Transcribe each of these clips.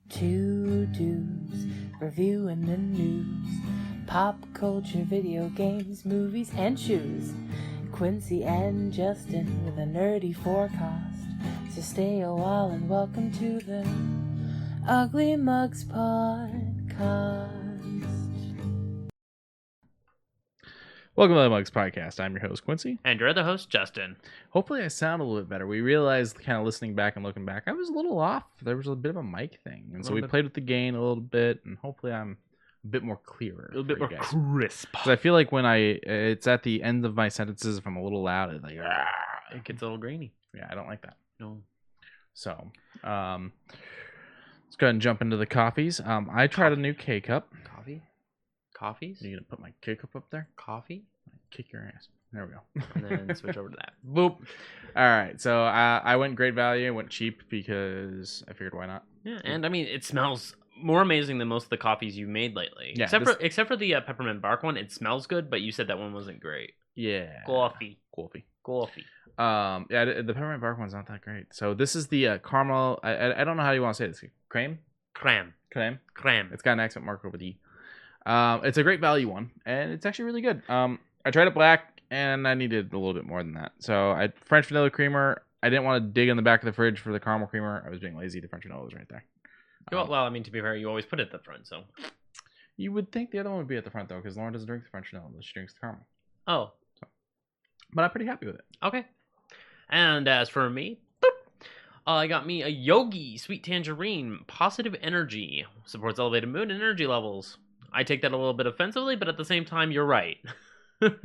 Two dudes reviewing the news, pop culture, video games, movies, and shoes. Quincy and Justin with a nerdy forecast. So stay a while and welcome to the Ugly Mugs Podcast. Welcome to the Mugs Podcast. I'm your host, Quincy. And you're the host, Justin. Hopefully I sound a little bit better. We realized, kind of listening back and looking back, I was a little off. There was a bit of a mic thing. And so we played with the gain a little bit, and hopefully I'm a bit more clearer. A little bit more crisp. Because I feel like when it's at the end of my sentences, if I'm a little loud, it's like, it gets a little grainy. Yeah, I don't like that. No. So, let's go ahead and jump into the coffees. I tried a new K-Cup. Coffees? Are you going to put my K-Cup up there? Coffee? Kick your ass. There we go. And then switch over to that. Boop. All right. So I went great value. Went cheap because I figured why not. Yeah, and I mean, it smells more amazing than most of the coffees you've made lately. Yeah, except for the peppermint bark one. It smells good, but you said that one wasn't great. Yeah. Coffee. Yeah, the peppermint bark one's not that great. So this is the caramel. I don't know how you want to say this. Creme. It's got an accent mark over the E. It's a great value one, and it's actually really good. I tried it black, and I needed a little bit more than that. So I French vanilla creamer. I didn't want to dig in the back of the fridge for the caramel creamer. I was being lazy. The French vanilla was right there. Well, I mean, to be fair, you always put it at the front, so. You would think the other one would be at the front, though, because Lauren doesn't drink the French vanilla. She drinks the caramel. Oh. But I'm pretty happy with it. Okay. And as for me, I got me a Yogi Sweet Tangerine Positive Energy. Supports elevated mood and energy levels. I take that a little bit offensively, but at the same time, you're right.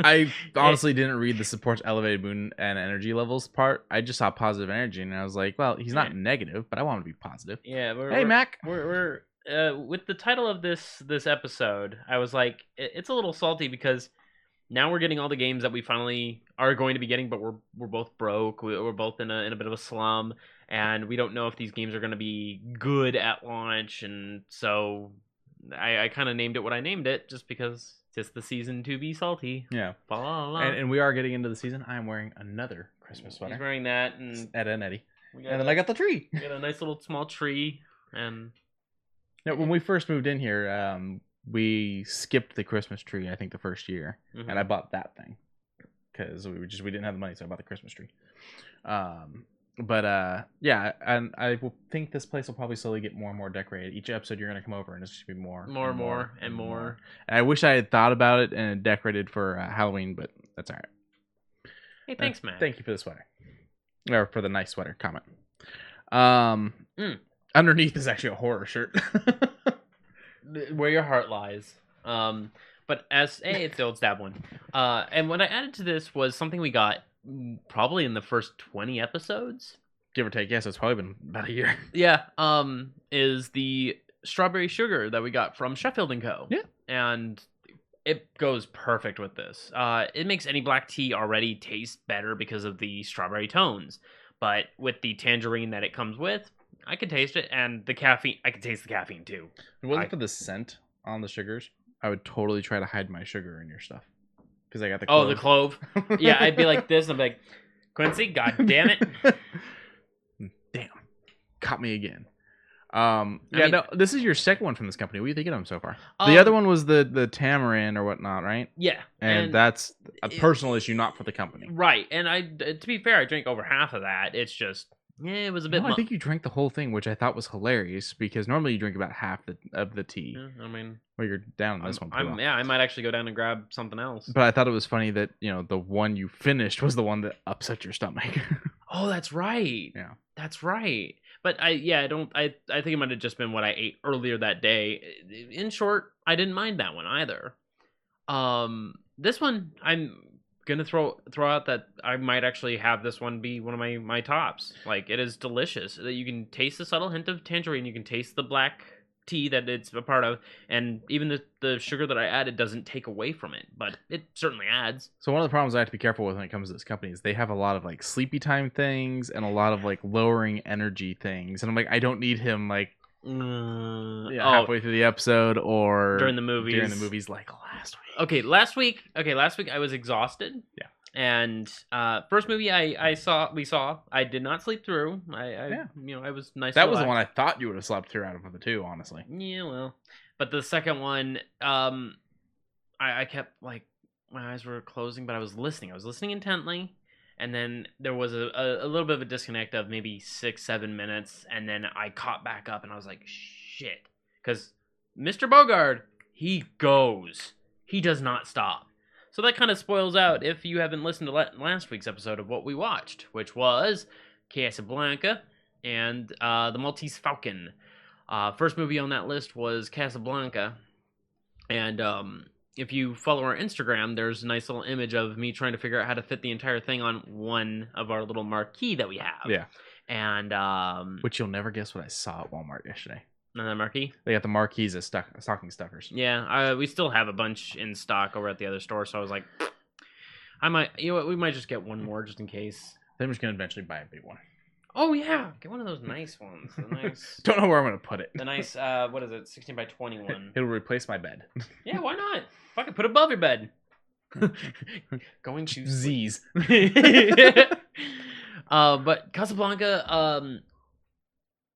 I honestly didn't read the supports elevated mood and energy levels part. I just saw positive energy, and I was like, well, he's not negative, but I want him to be positive. Yeah. Mac. We're with the title of this episode, I was like, it's a little salty because now we're getting all the games that we finally are going to be getting, but we're both broke. We're both in a bit of a slum, and we don't know if these games are going to be good at launch, and so I kind of named it what I named it just because it's the season to be salty. Yeah. And And we are getting into the season. I'm wearing another Christmas sweater. He's wearing that, and Ed and Eddie. And then I got the tree. We got a nice little small tree, and now, when we first moved in here, we skipped the Christmas tree. I think the first year, and I bought that thing because we didn't have the money, so I bought the Christmas tree. Yeah, and I will think this place will probably slowly get more and more decorated. Each episode you're going to come over and it's just going to be more. And I wish I had thought about it and decorated for Halloween, but that's all right. Hey, thanks, Matt. Thank you for the sweater. Or for the nice sweater comment. Underneath is actually a horror shirt. Where your heart lies. But it's the old stab one. And what I added to this was something we got probably in the first 20 episodes, give or take. Yes, it's probably been about a year. Yeah. Is the strawberry sugar that we got from Sheffield & Co. Yeah. And it goes perfect with this. It makes any black tea already taste better because of the strawberry tones. But with the tangerine that it comes with, I could taste it, and the caffeine, I could taste the caffeine too. If it wasn't for the scent on the sugars, I would totally try to hide my sugar in your stuff. Because I got the clove. Oh, the clove. Yeah, I'd be like this, and I'd be like, Quincy, god damn it. Damn. Caught me again. No, this is your second one from this company. What do you think of them so far? The other one was the tamarind or whatnot, right? Yeah. And that's a personal issue, not for the company. Right. And to be fair, I drank over half of that. It's just, it was a bit. I think you drank the whole thing, which I thought was hilarious because normally you drink about half of the tea. Yeah, I mean, well, you're down on this one. I might actually go down and grab something else. But I thought it was funny that the one you finished was the one that upset your stomach. Oh, that's right. Yeah, that's right. But I think it might have just been what I ate earlier that day. In short, I didn't mind that one either. This one, I'm gonna throw out that I might actually have this one be one of my tops. Like, it is delicious. That you can taste the subtle hint of tangerine. You can taste the black tea that it's a part of, and even the sugar that I added doesn't take away from it, but it certainly adds. So one of the problems I have to be careful with when it comes to this company is they have a lot of like sleepy time things and a lot of like lowering energy things, and I'm like, I don't need him like halfway through the episode or during the movies like last week. Okay, last week I was exhausted. Yeah. And first movie we saw, I did not sleep through. I was nice. That was the one I thought you would have slept through out of the two, honestly. Yeah, well, but the second one, I kept like my eyes were closing, but I was listening. I was listening intently, and then there was a little bit of a disconnect of maybe 6-7 minutes, and then I caught back up, and I was like, shit, because Mr. Bogard, he does not stop. So that kind of spoils out if you haven't listened to last week's episode of what we watched, which was Casablanca and The Maltese Falcon. First movie on that list was Casablanca. And if you follow our Instagram, there's a nice little image of me trying to figure out how to fit the entire thing on one of our little marquee that we have. Yeah. And which you'll never guess what I saw at Walmart yesterday. Another marquee? They got the marquees as stocking stuffers. Yeah, we still have a bunch in stock over at the other store, so I was like, we might just get one more just in case. I'm just gonna eventually buy a big one. Oh yeah, get one of those nice ones. The nice. Don't know where I'm gonna put it. The nice, what is it, 16 by 21. It'll replace my bed. Yeah, why not? Fucking put it above your bed. Going to Z's. But Casablanca,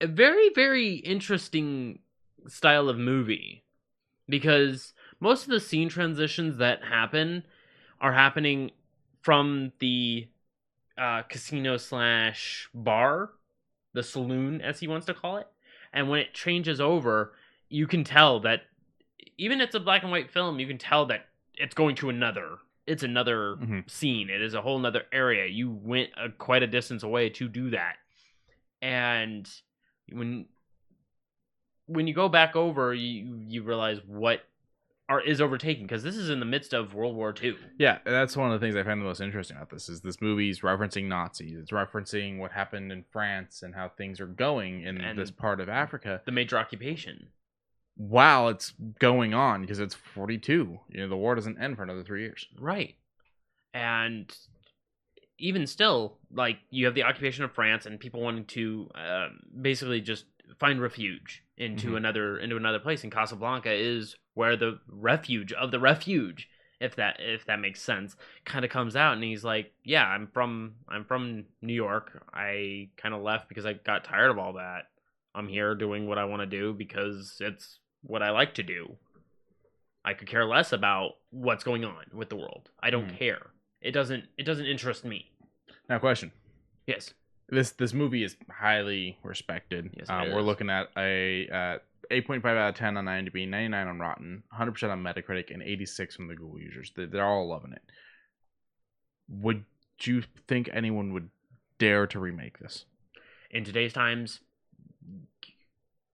a very, very interesting style of movie, because most of the scene transitions that happen are happening from the casino / bar, the saloon, as he wants to call it. And when it changes over, you can tell that, even if it's a black and white film, you can tell that it's going to another scene. It is a whole nother area. You went quite a distance away to do that. And when you go back over, you realize what is overtaken, because this is in the midst of World War II. Yeah, that's one of the things I find the most interesting about this, is this movie's referencing Nazis. It's referencing what happened in France and how things are going in this part of Africa. The major occupation. While it's going on, because it's 42. The war doesn't end for another 3 years. Right. And even still, like, you have the occupation of France and people wanting to basically just find refuge into another place. And Casablanca is where the refuge of the refuge, if that makes sense, kind of comes out. And he's like, yeah, I'm from New York. I kind of left because I got tired of all that. I'm here doing what I want to do because it's what I like to do. I could care less about what's going on with the world. I don't care. It doesn't interest me. Now, question. Yes. This movie is highly respected. Yes, we're looking at a 8.5 out of 10 on IMDb, 99 on Rotten, 100% on Metacritic, and 86 from the Google users. They're all loving it. Would you think anyone would dare to remake this? In today's times,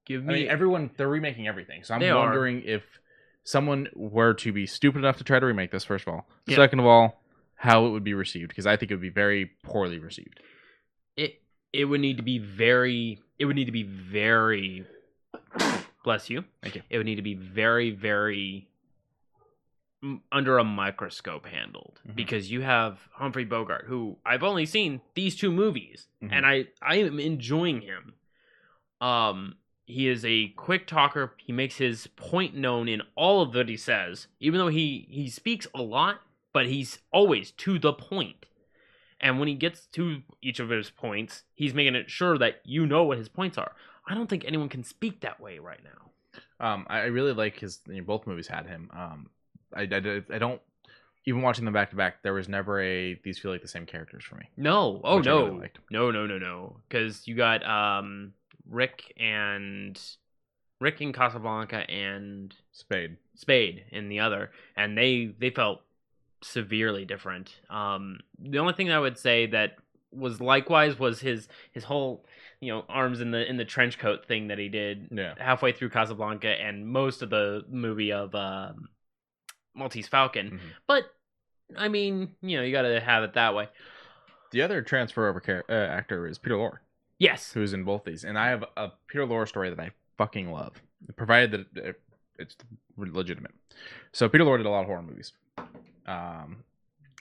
everyone, they're remaking everything. So I'm wondering if someone were to be stupid enough to try to remake this, first of all. Yeah. Second of all, how it would be received, because I think it would be very poorly received. It would need to be very bless you. Thank you. It would need to be very, very under a microscope handled, because you have Humphrey Bogart, who I've only seen these 2 movies, and I am enjoying him. He is a quick talker. He makes his point known in all of what he says, even though he speaks a lot, but he's always to the point. And when he gets to each of his points, he's making it sure that you know what his points are. I don't think anyone can speak that way right now. I really like his. Both movies had him. I don't. Even watching them back to back, there was never these feel like the same characters for me. No. Oh no. Really no. Because you got Rick in Casablanca and Spade in the other, and they felt severely different. The only thing I would say that was likewise was his whole arms in the trench coat thing that he did halfway through Casablanca and most of the movie of Maltese Falcon. But I mean, you gotta have it that way. The other transfer over actor is Peter Lorre. Yes, who's in both these, and I have a Peter Lorre story that I fucking love, provided that it's legitimate. So Peter Lorre did a lot of horror movies.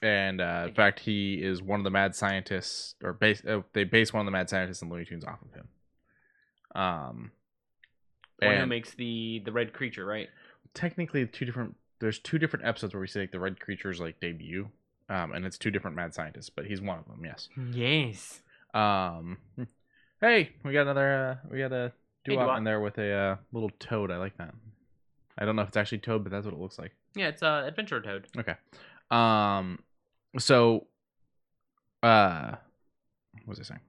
In fact, he is one of the mad scientists, or they base one of the mad scientists in Looney Tunes off of him. One who makes the red creature, right? Technically, there's 2 different episodes where we see like the red creature's like debut. and it's 2 different mad scientists, but he's one of them. Yes. Yes. Hey, we got a Hey, doo-wop in there with a little toad. I like that. I don't know if it's actually toad, but that's what it looks like. Yeah, it's Adventure Toad. Okay. So, what was I saying?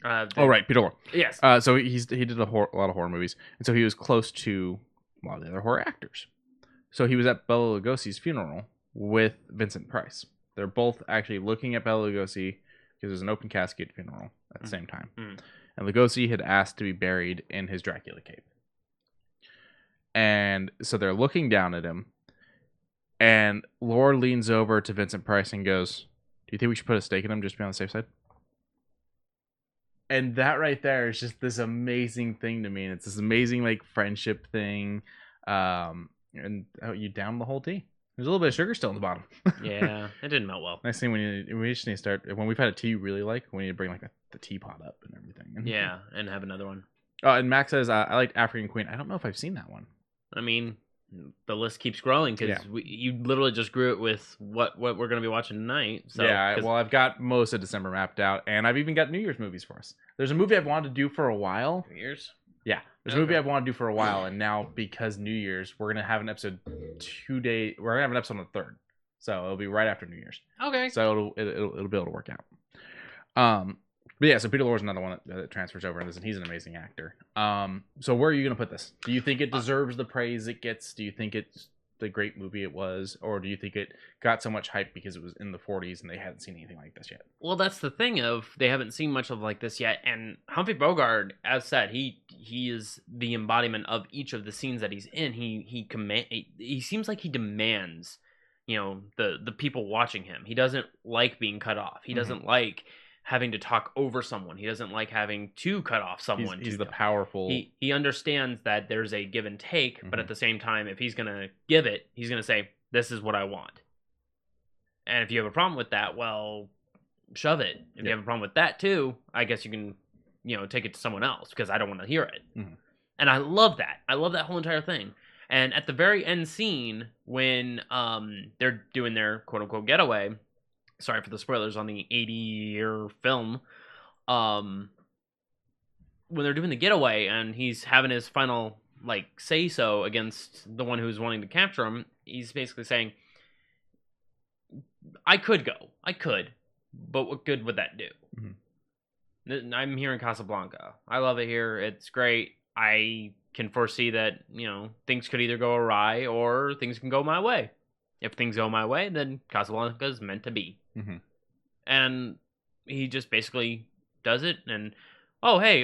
Right, Peter Lorre. Yes. So he did a lot of horror movies, and so he was close to a lot of the other horror actors. So he was at Bela Lugosi's funeral with Vincent Price. They're both actually looking at Bela Lugosi because there's an open casket funeral at the same time. Mm. And Lugosi had asked to be buried in his Dracula cape. And so they're looking down at him, and Lorre leans over to Vincent Price and goes, "Do you think we should put a stake in him just to be on the safe side?" And that right there is just this amazing thing to me. And it's this amazing like friendship thing. And you down the whole tea. There's a little bit of sugar still in the bottom. Yeah, it didn't melt well. Nice thing we just need to start when we've had a tea you really like. We need to bring like the teapot up and everything. Yeah, and have another one. Oh, and Max says I liked African Queen. I don't know if I've seen that one. I mean, the list keeps growing because you literally just grew it with what we're going to be watching tonight. So, yeah, well, I've got most of December mapped out, and I've even got New Year's movies for us. There's a movie I've wanted to do for a while. New Year's? Yeah, there's a movie I've wanted to do for a while, and now because New Year's, we're going to have an episode 2 days. We're going to have an episode on the 3rd, so it'll be right after New Year's. Okay. So it'll be able to work out. But yeah, so Peter Lorre's another one that transfers over in this, and he's an amazing actor. So where are you going to put this? Do you think it deserves the praise it gets? Do you think it's the great movie it was? Or do you think it got so much hype because it was in the 40s and they hadn't seen anything like this yet? Well, that's the thing of they haven't seen much of like this yet. And Humphrey Bogart, as said, he is the embodiment of each of the scenes that he's in. He seems like he demands, the people watching him. He doesn't like being cut off. He doesn't like having to talk over someone. He doesn't like having to cut off someone. He's the powerful. He understands that there's a give and take, but at the same time, if he's gonna give it, he's gonna say, "This is what I want." And if you have a problem with that, well, shove it. If you have a problem with that too, I guess you can, take it to someone else because I don't want to hear it. And I love that. I love that whole entire thing. And at the very end scene, when they're doing their quote unquote getaway. Sorry for the spoilers on the 80-year film. When they're doing the getaway and he's having his final say so against the one who's wanting to capture him, he's basically saying, I could go, but what good would that do? I'm here in Casablanca. I love it here. It's great. I can foresee that things could either go awry or things can go my way. If things go my way, then Casablanca is meant to be. And he just basically does it and, oh, hey,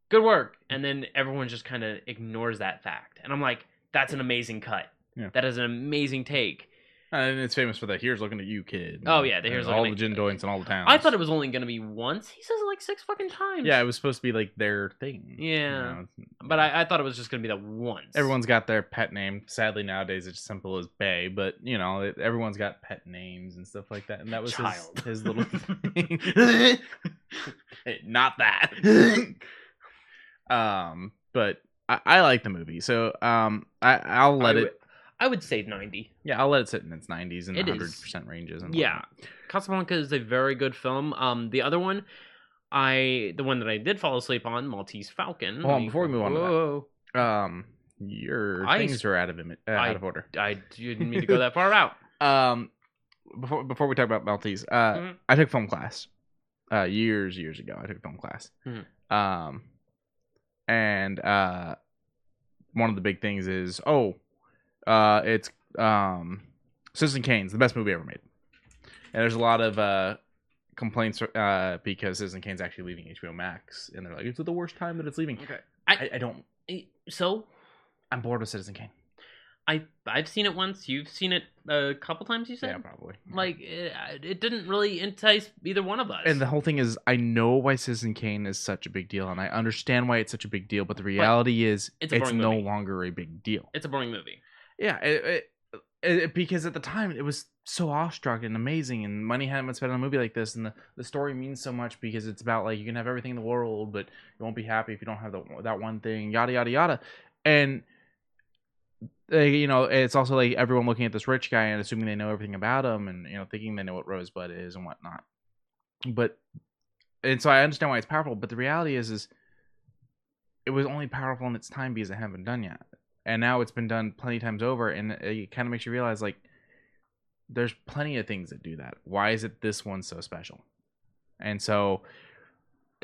good work. And then everyone just kind of ignores that fact. And I'm like, that's an amazing cut. Yeah. That is an amazing take. And it's famous for that. Here's looking at you, kid. Oh, yeah. Here's all the gin joints in all the towns. I thought it was only going to be once. He says it 6 fucking times. Yeah, it was supposed to be their thing. Yeah. But I thought it was just going to be that once. Everyone's got their pet name. Sadly, nowadays, it's simple as Bay. But, everyone's got pet names and stuff like that. And that was his little thing. Not that. But I like the movie. So I'll let it. I would say 90. Yeah, I'll let it sit in its 90s and 100% ranges. And yeah, Casablanca is a very good film. The other one, the one that I did fall asleep on, Maltese Falcon. Hold on, before we move on to that, your things are out of order. I didn't mean to go that far out. Before we talk about Maltese, I took film class years ago. I took film class, and one of the big things is it's Citizen Kane's the best movie ever made, and there's a lot of complaints because Citizen Kane's actually leaving HBO Max, and they're like, it's the worst time that it's leaving. Okay, I don't. So I'm bored with Citizen Kane. I've seen it once. You've seen it a couple times, you said? Yeah, probably. It didn't really entice either one of us. And the whole thing is, I know why Citizen Kane is such a big deal, and I understand why it's such a big deal, but the reality is, it's no longer a big deal. It's a boring movie. Yeah, it because at the time, it was so awestruck and amazing, and money hadn't been spent on a movie like this, and the story means so much because it's about, you can have everything in the world, but you won't be happy if you don't have that one thing, yada, yada, yada. And it's also like everyone looking at this rich guy and assuming they know everything about him, and thinking they know what Rosebud is and whatnot. And so I understand why it's powerful, but the reality is it was only powerful in its time because it hadn't been done yet, and now it's been done plenty of times over, and it kind of makes you realize like there's plenty of things that do that. Why is it this one's so special? And so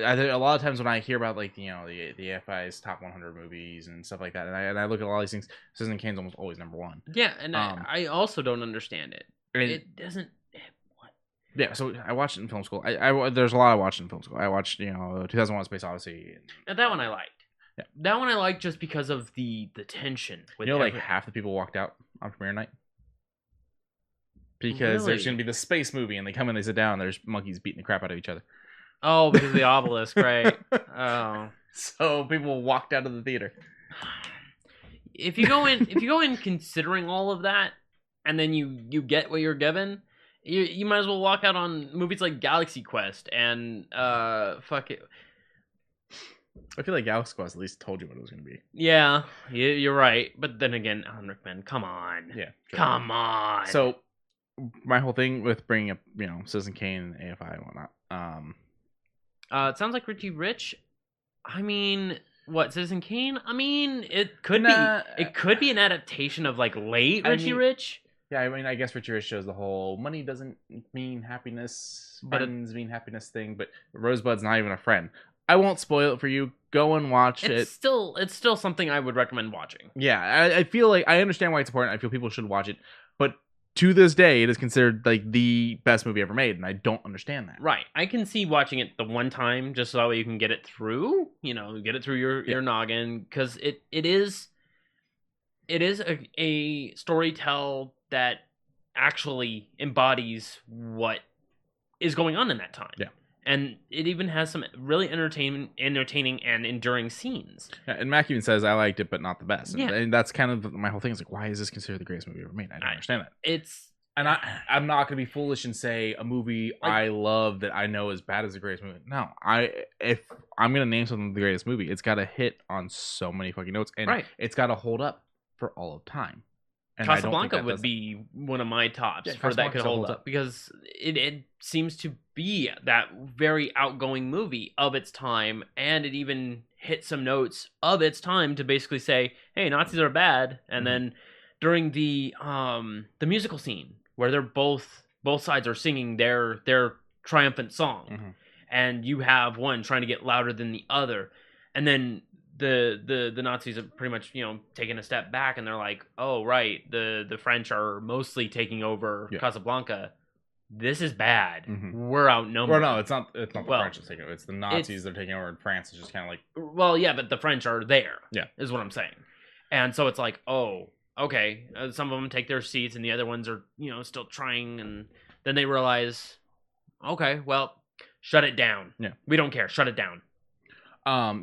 I think a lot of times when I hear about like the AFI's top 100 movies and stuff like that, and I look at all these things, Citizen Kane's almost always number one. Yeah, and I also don't understand it. It doesn't. What? Yeah, so I watched it in film school. I there's a lot I watched in film school. I watched 2001: Space Odyssey. And that one I liked. Yeah, that one I liked just because of the tension. With like half the people walked out on premiere night because there's gonna be the space movie, and they come in, they sit down, and there's monkeys beating the crap out of each other. Oh, because of the obelisk, right? Oh, so people walked out of the theater. If you go in considering all of that, and then you get what you're given, you might as well walk out on movies like Galaxy Quest and fuck it. I feel like Galaxy Quest at least told you what it was going to be. Yeah, you're right. But then again, Alan Rickman, come on. Yeah, sure. Come on. So my whole thing with bringing up Citizen Kane and AFI and whatnot. It sounds like Richie Rich. I mean, what, Citizen Kane? I mean, it could be an adaptation of like late Richie Rich. Yeah, I mean, I guess Richie Rich shows the whole money doesn't mean happiness, friends mean happiness thing, but Rosebud's not even a friend. I won't spoil it for you. Go and watch it. It's still something I would recommend watching. Yeah, I feel like I understand why it's important. I feel people should watch it, but to this day, it is considered like the best movie ever made, and I don't understand that. Right. I can see watching it the one time just so that way you can get it through. Get it through your noggin, because it is a storytell that actually embodies what is going on in that time. Yeah. And it even has some really entertaining and enduring scenes. Yeah, and Mac even says, I liked it, but not the best. Yeah. And that's kind of my whole thing. Is like, why is this considered the greatest movie ever made? I don't understand that. And I'm not going to be foolish and say a movie I love that I know is bad as the greatest movie. No, if I'm going to name something the greatest movie, it's got to hit on so many fucking notes. And it's got to hold up for all of time. And Casablanca would be one of my tops for that could hold up, because it seems to be that very outgoing movie of its time, and it even hit some notes of its time to basically say, hey, Nazis are bad. And then during the musical scene where they're both sides are singing their triumphant song, and you have one trying to get louder than the other, and then the Nazis are pretty much taking a step back, and they're like, oh right, the French are mostly taking over Casablanca. This is bad. We're outnumbered. Well, no, it's not the French that's taking over. It's the Nazis that are taking over, and France is just kind of like... Well, yeah, but the French are there. Yeah. Is what I'm saying. And so it's like, oh, okay. Some of them take their seats, and the other ones are, still trying, and then they realize, okay, well, shut it down. Yeah. We don't care. Shut it down.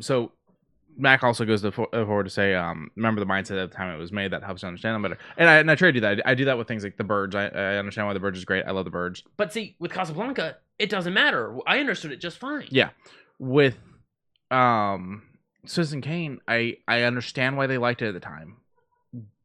So... Mac also goes forward to say, remember the mindset at the time it was made. That helps you understand them better. And I try to do that. I do that with things like The Birds. I understand why The Birds is great. I love The Birds. But see, with Casablanca, it doesn't matter. I understood it just fine. Yeah. With Citizen Kane, I understand why they liked it at the time.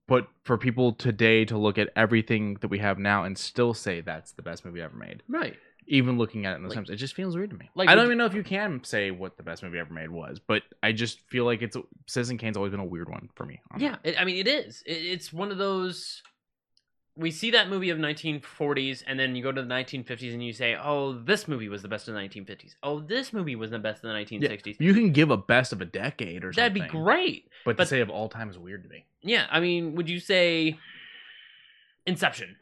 But for people today to look at everything that we have now and still say that's the best movie ever made. Right. Even looking at it in those times, it just feels weird to me. I don't even know if you can say what the best movie ever made was, but I just feel like Citizen Kane's always been a weird one for me. Yeah, it is. It's one of those. We see that movie of 1940s, and then you go to the 1950s, and you say, "Oh, this movie was the best of the 1950s. Oh, this movie was the best of the 1960s." Yeah, you can give a best of a decade or something. That'd be great. But to say of all time is weird to me. Yeah, I mean, would you say Inception?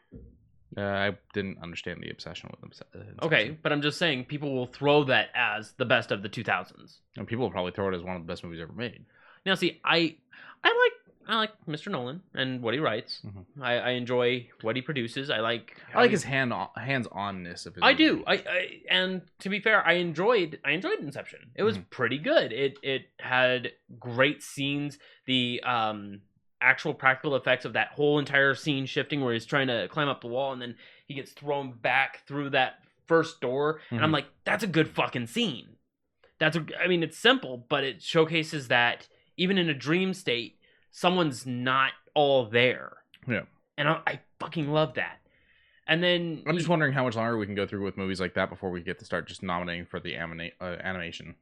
I didn't understand the obsession with Inception. Okay, but I'm just saying people will throw that as the best of the 2000s. And people will probably throw it as one of the best movies ever made. Now, see, I like Mr. Nolan and what he writes. I enjoy what he produces. I like his hands-onness of his movie. Do. And to be fair, I enjoyed Inception. It was pretty good. It had great scenes. The actual practical effects of that whole entire scene shifting where he's trying to climb up the wall and then he gets thrown back through that first door, and I'm like, that's a good fucking scene. It's simple, but it showcases that even in a dream state, someone's not all there. Yeah. And I fucking love that. And then I'm just wondering how much longer we can go through with movies like that before we get to start just nominating for the animation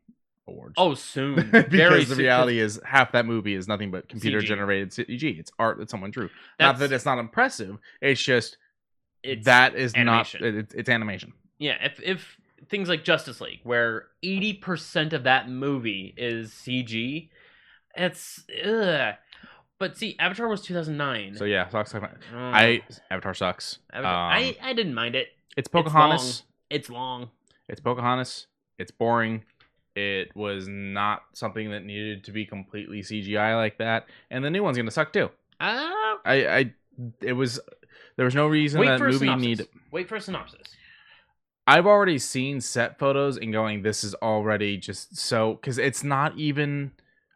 awards. Oh, soon. Because the reality is half that movie is nothing but computer generated CG. It's art that someone drew. Not that it's not impressive. It's just that is animation. It's animation. Yeah, if things like Justice League, where 80% of that movie is CG, it's ugh. But see, Avatar was 2009. So yeah, Avatar sucks. I didn't mind it. It's Pocahontas. It's long. It's Pocahontas. It's boring. It was not something that needed to be completely CGI like that. And the new one's gonna suck too. There was no reason that movie needed. Wait for a synopsis. I've already seen set photos and going, this is already just so, because it's not even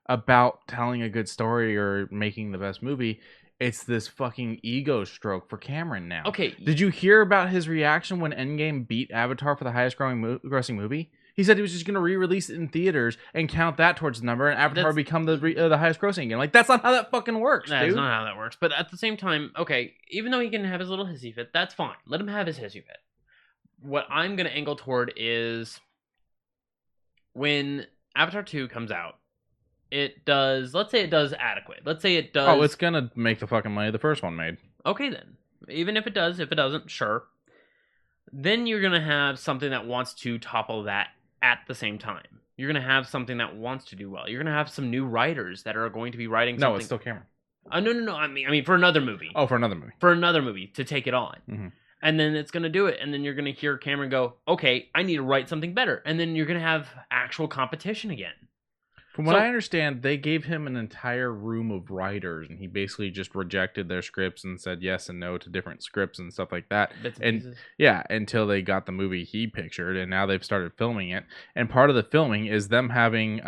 about telling a good story or making the best movie. It's this fucking ego stroke for Cameron now. Okay. Did you hear about his reaction when Endgame beat Avatar for the highest grossing movie? He said he was just going to re-release it in theaters and count that towards the number, and Avatar become the highest grossing again. Like, that's not how that fucking works, dude. That's not how that works. But at the same time, okay, even though he can have his little hissy fit, that's fine. Let him have his hissy fit. What I'm going to angle toward is when Avatar 2 comes out, let's say it does adequate. Let's say it does. Oh, it's going to make the fucking money the first one made. Okay, then. Even if it does, if it doesn't, sure. Then you're going to have something that wants to topple that at the same time. You're going to have something that wants to do well. You're going to have some new writers that are going to be writing something. No, it's still Cameron. No. I mean, for another movie. Oh, for another movie. For another movie to take it on. Mm-hmm. And then it's going to do it. And then you're going to hear Cameron go, okay, I need to write something better. And then you're going to have actual competition again. From what I understand, they gave him an entire room of writers, and he basically just rejected their scripts and said yes and no to different scripts and stuff like that. And yeah, until they got the movie he pictured, and now they've started filming it. And part of the filming is them having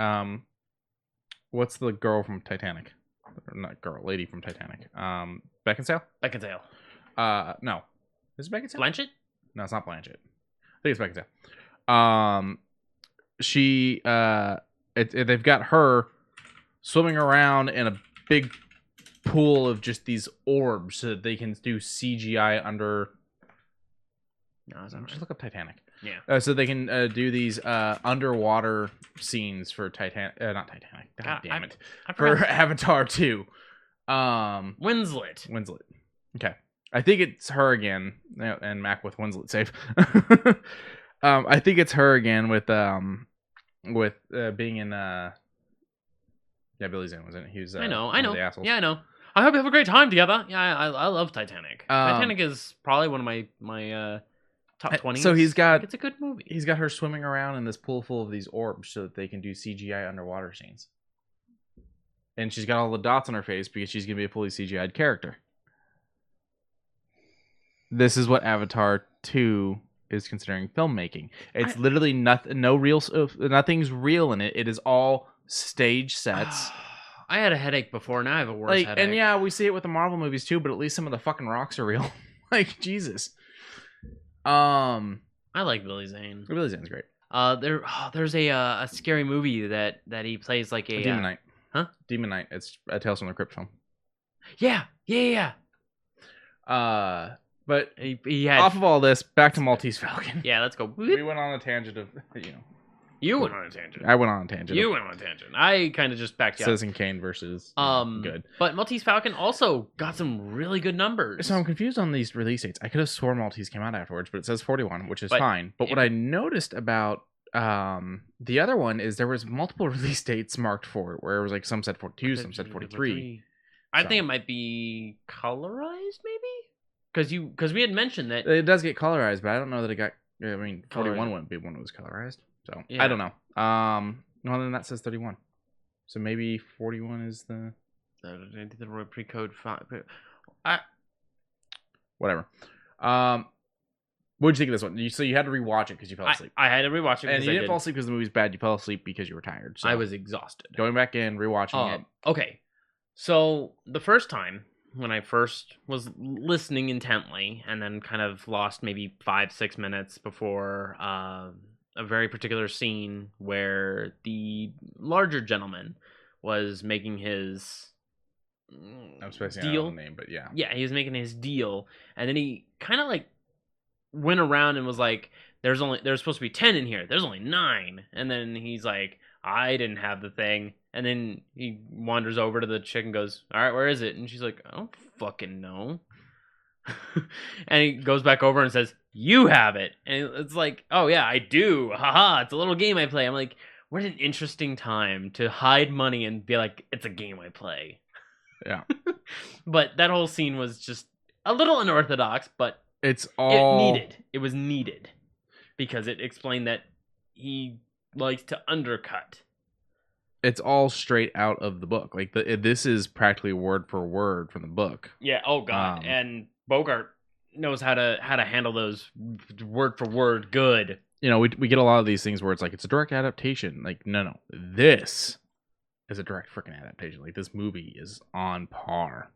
what's the girl from Titanic? Not girl, lady from Titanic. Beckinsale? Beckinsale. No. Is it Beckinsale? Blanchett? No, it's not Blanchett. I think it's Beckinsale. She they've got her swimming around in a big pool of just these orbs so that they can do CGI under. No, just look up Titanic. Yeah. So they can do these underwater scenes for Titanic. Not Titanic. God damn it. For Avatar 2. Winslet. Okay. I think it's her again. And Mac with Winslet safe. I think it's her again with being in Billy Zane was in it. He was I know. Yeah, I know. I hope you have a great time together. Yeah, I love Titanic. Titanic is probably one of my top 20. So it's a good movie. He's got her swimming around in this pool full of these orbs so that they can do CGI underwater scenes. And she's got all the dots on her face because she's gonna be a fully CGI'd character. This is what Avatar 2 is considering filmmaking. It's literally nothing. Nothing's real in it. It is all stage sets. I had a headache before. Now I have a worse headache. And yeah, we see it with the Marvel movies too. But at least some of the fucking rocks are real. Like Jesus. I like Billy Zane. Billy Zane's great. There's a scary movie that he plays like a Demon Knight. Huh? Demon Knight. It's a Tales from the Crypt film. Yeah. But he had off of all this, back to Maltese Falcon. Yeah, let's go. We went on a tangent of You went on a tangent. I went on a tangent. You went on a tangent. I kind of just backed you up. Citizen Kane versus good. But Maltese Falcon also got some really good numbers. So I'm confused on these release dates. I could have sworn Maltese came out afterwards, but it says 41, which is fine. But what I noticed about the other one is there was multiple release dates marked for it, where it was like some said 42, some said 43. I think it might be colorized, maybe. Because we had mentioned that it does get colorized, but I don't know that it got. I mean, 41 wouldn't be when it was colorized, so yeah. I don't know. No, then that says 31, so maybe 41 is the pre-code. Whatever. What did you think of this one? So you had to rewatch it because you fell asleep. I had to rewatch it, and you didn't fall asleep because the movie's bad. You fell asleep because you were tired. So I was exhausted. Going back in, rewatching it. Okay, so the first time, when I first was listening intently and then kind of lost maybe 5-6 minutes before a very particular scene where the larger gentleman was making his I'm spacing out deal. on the name, but yeah. Yeah, he was making his deal, and then he kind of like went around and was like, there's supposed to be 10 in here. There's only 9. And then he's like, I didn't have the thing. And then he wanders over to the chick and goes, all right, where is it? And she's like, I don't fucking know. And he goes back over and says, you have it. And it's like, oh yeah, I do. Haha, it's a little game I play. I'm like, what an interesting time to hide money and be like, it's a game I play. Yeah. But that whole scene was just a little unorthodox, but it was needed because it explained that he likes to undercut. It's all straight out of the book. Like this is practically word for word from the book. Yeah. Oh god. And Bogart knows how to handle those word for word good. You know, we get a lot of these things where it's like it's a direct adaptation. Like no, this is a direct freaking adaptation. Like this movie is on par.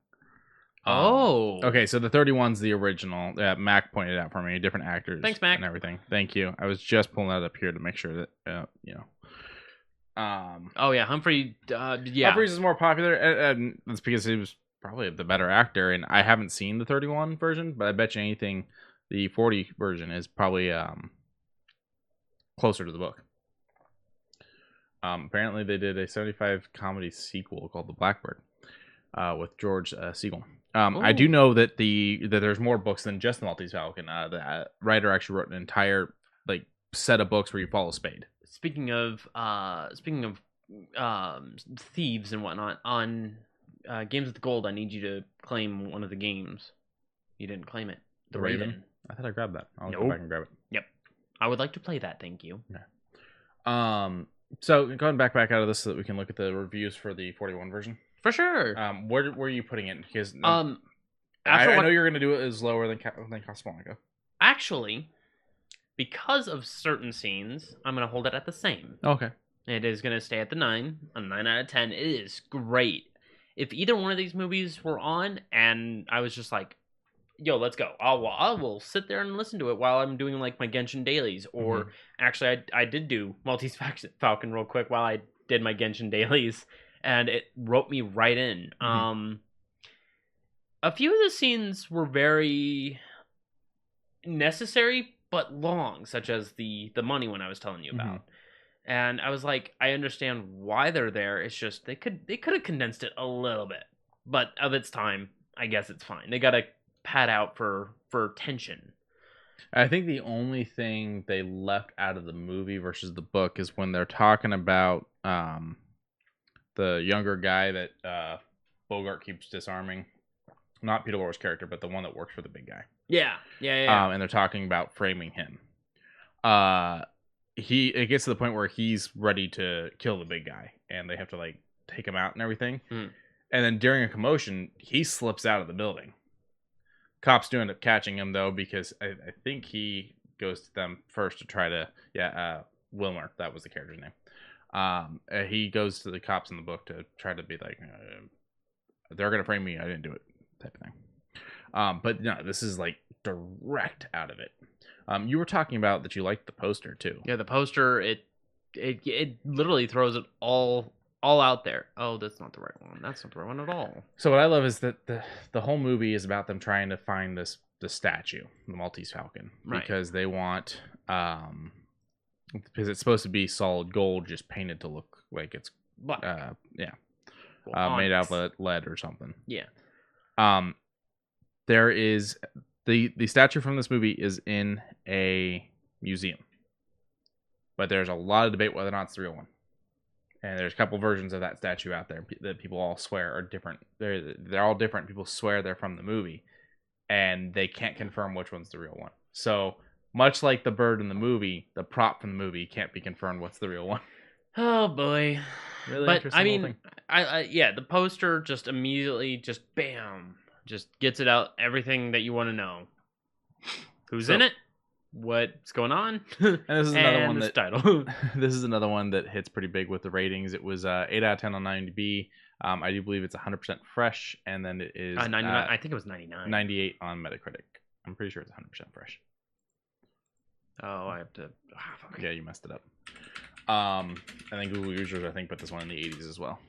Okay, so the 31's the original. Mac pointed out for me, different actors. Thanks, Mac. And everything. Thank you. I was just pulling that up here to make sure that, oh, yeah, Humphrey, Humphreys is more popular, and that's because he was probably the better actor, and I haven't seen the 31 version, but I bet you anything the 40 version is probably closer to the book. Apparently, they did a 75 comedy sequel called The Blackbird with George Siegel. I do know that that there's more books than just the Maltese Falcon. The writer actually wrote an entire like set of books where you follow Spade. Speaking of thieves and whatnot, on Games with Gold, I need you to claim one of the games. You didn't claim it. The Raven? I thought I grabbed that. I'll go back and grab it. Yep. I would like to play that. Thank you. Okay. So going back out of this so that we can look at the reviews for the 41 version. For sure. Where are you putting it? Because I know you're going to do it as lower than Casablanca. Actually, because of certain scenes, I'm going to hold it at the same. Okay. It is going to stay at the 9. A 9 out of 10. It is great. If either one of these movies were on and I was just like, yo, let's go. I will sit there and listen to it while I'm doing like my Genshin dailies. Or actually, I did do Maltese Falcon real quick while I did my Genshin dailies. And it wrote me right in. A few of the scenes were very necessary but long, such as the money one I was telling you about. And I was like, I understand why they're there. It's just they could have condensed it a little bit, but of its time, I guess it's fine. They got to pad out for tension. I think the only thing they left out of the movie versus the book is when they're talking about the younger guy that Bogart keeps disarming. Not Peter Lorre's character, but the one that works for the big guy. Yeah. And they're talking about framing him. It gets to the point where he's ready to kill the big guy, and they have to like take him out and everything. And then during a commotion, he slips out of the building. Cops do end up catching him though, because I think he goes to them first to try to Wilmer, that was the character's name. He goes to the cops in the book to try to be like, they're gonna frame me, I didn't do it, type of thing. But no, this is like direct out of it. You were talking about that you liked the poster too. Yeah, the poster, it literally throws it all out there. Oh, that's not the right one. That's not the right one at all. So what I love is that the whole movie is about them trying to find the statue, the Maltese Falcon, because they want because it's supposed to be solid gold, just painted to look like it's black. Made out of lead or something. Yeah. There is the statue from this movie is in a museum, but there's a lot of debate whether or not it's the real one. And there's a couple versions of that statue out there that people all swear are different. They're all different. People swear they're from the movie, and they can't confirm which one's the real one. So much like the bird in the movie, the prop from the movie can't be confirmed what's the real one. Oh boy. Really but interesting. I mean, I the poster just immediately just bam, just gets it out, everything that you want to know. Who's in it? What's going on? And this is another one that title. This is another one that hits pretty big with the ratings. It was 8 out of 10 on 90B. I do believe it's 100% fresh, and then it is 99. I think it was 99. 98 on Metacritic. I'm pretty sure it's 100% fresh. Oh, I have to. Yeah, you messed it up. I think Google users put this one in the 80s as well.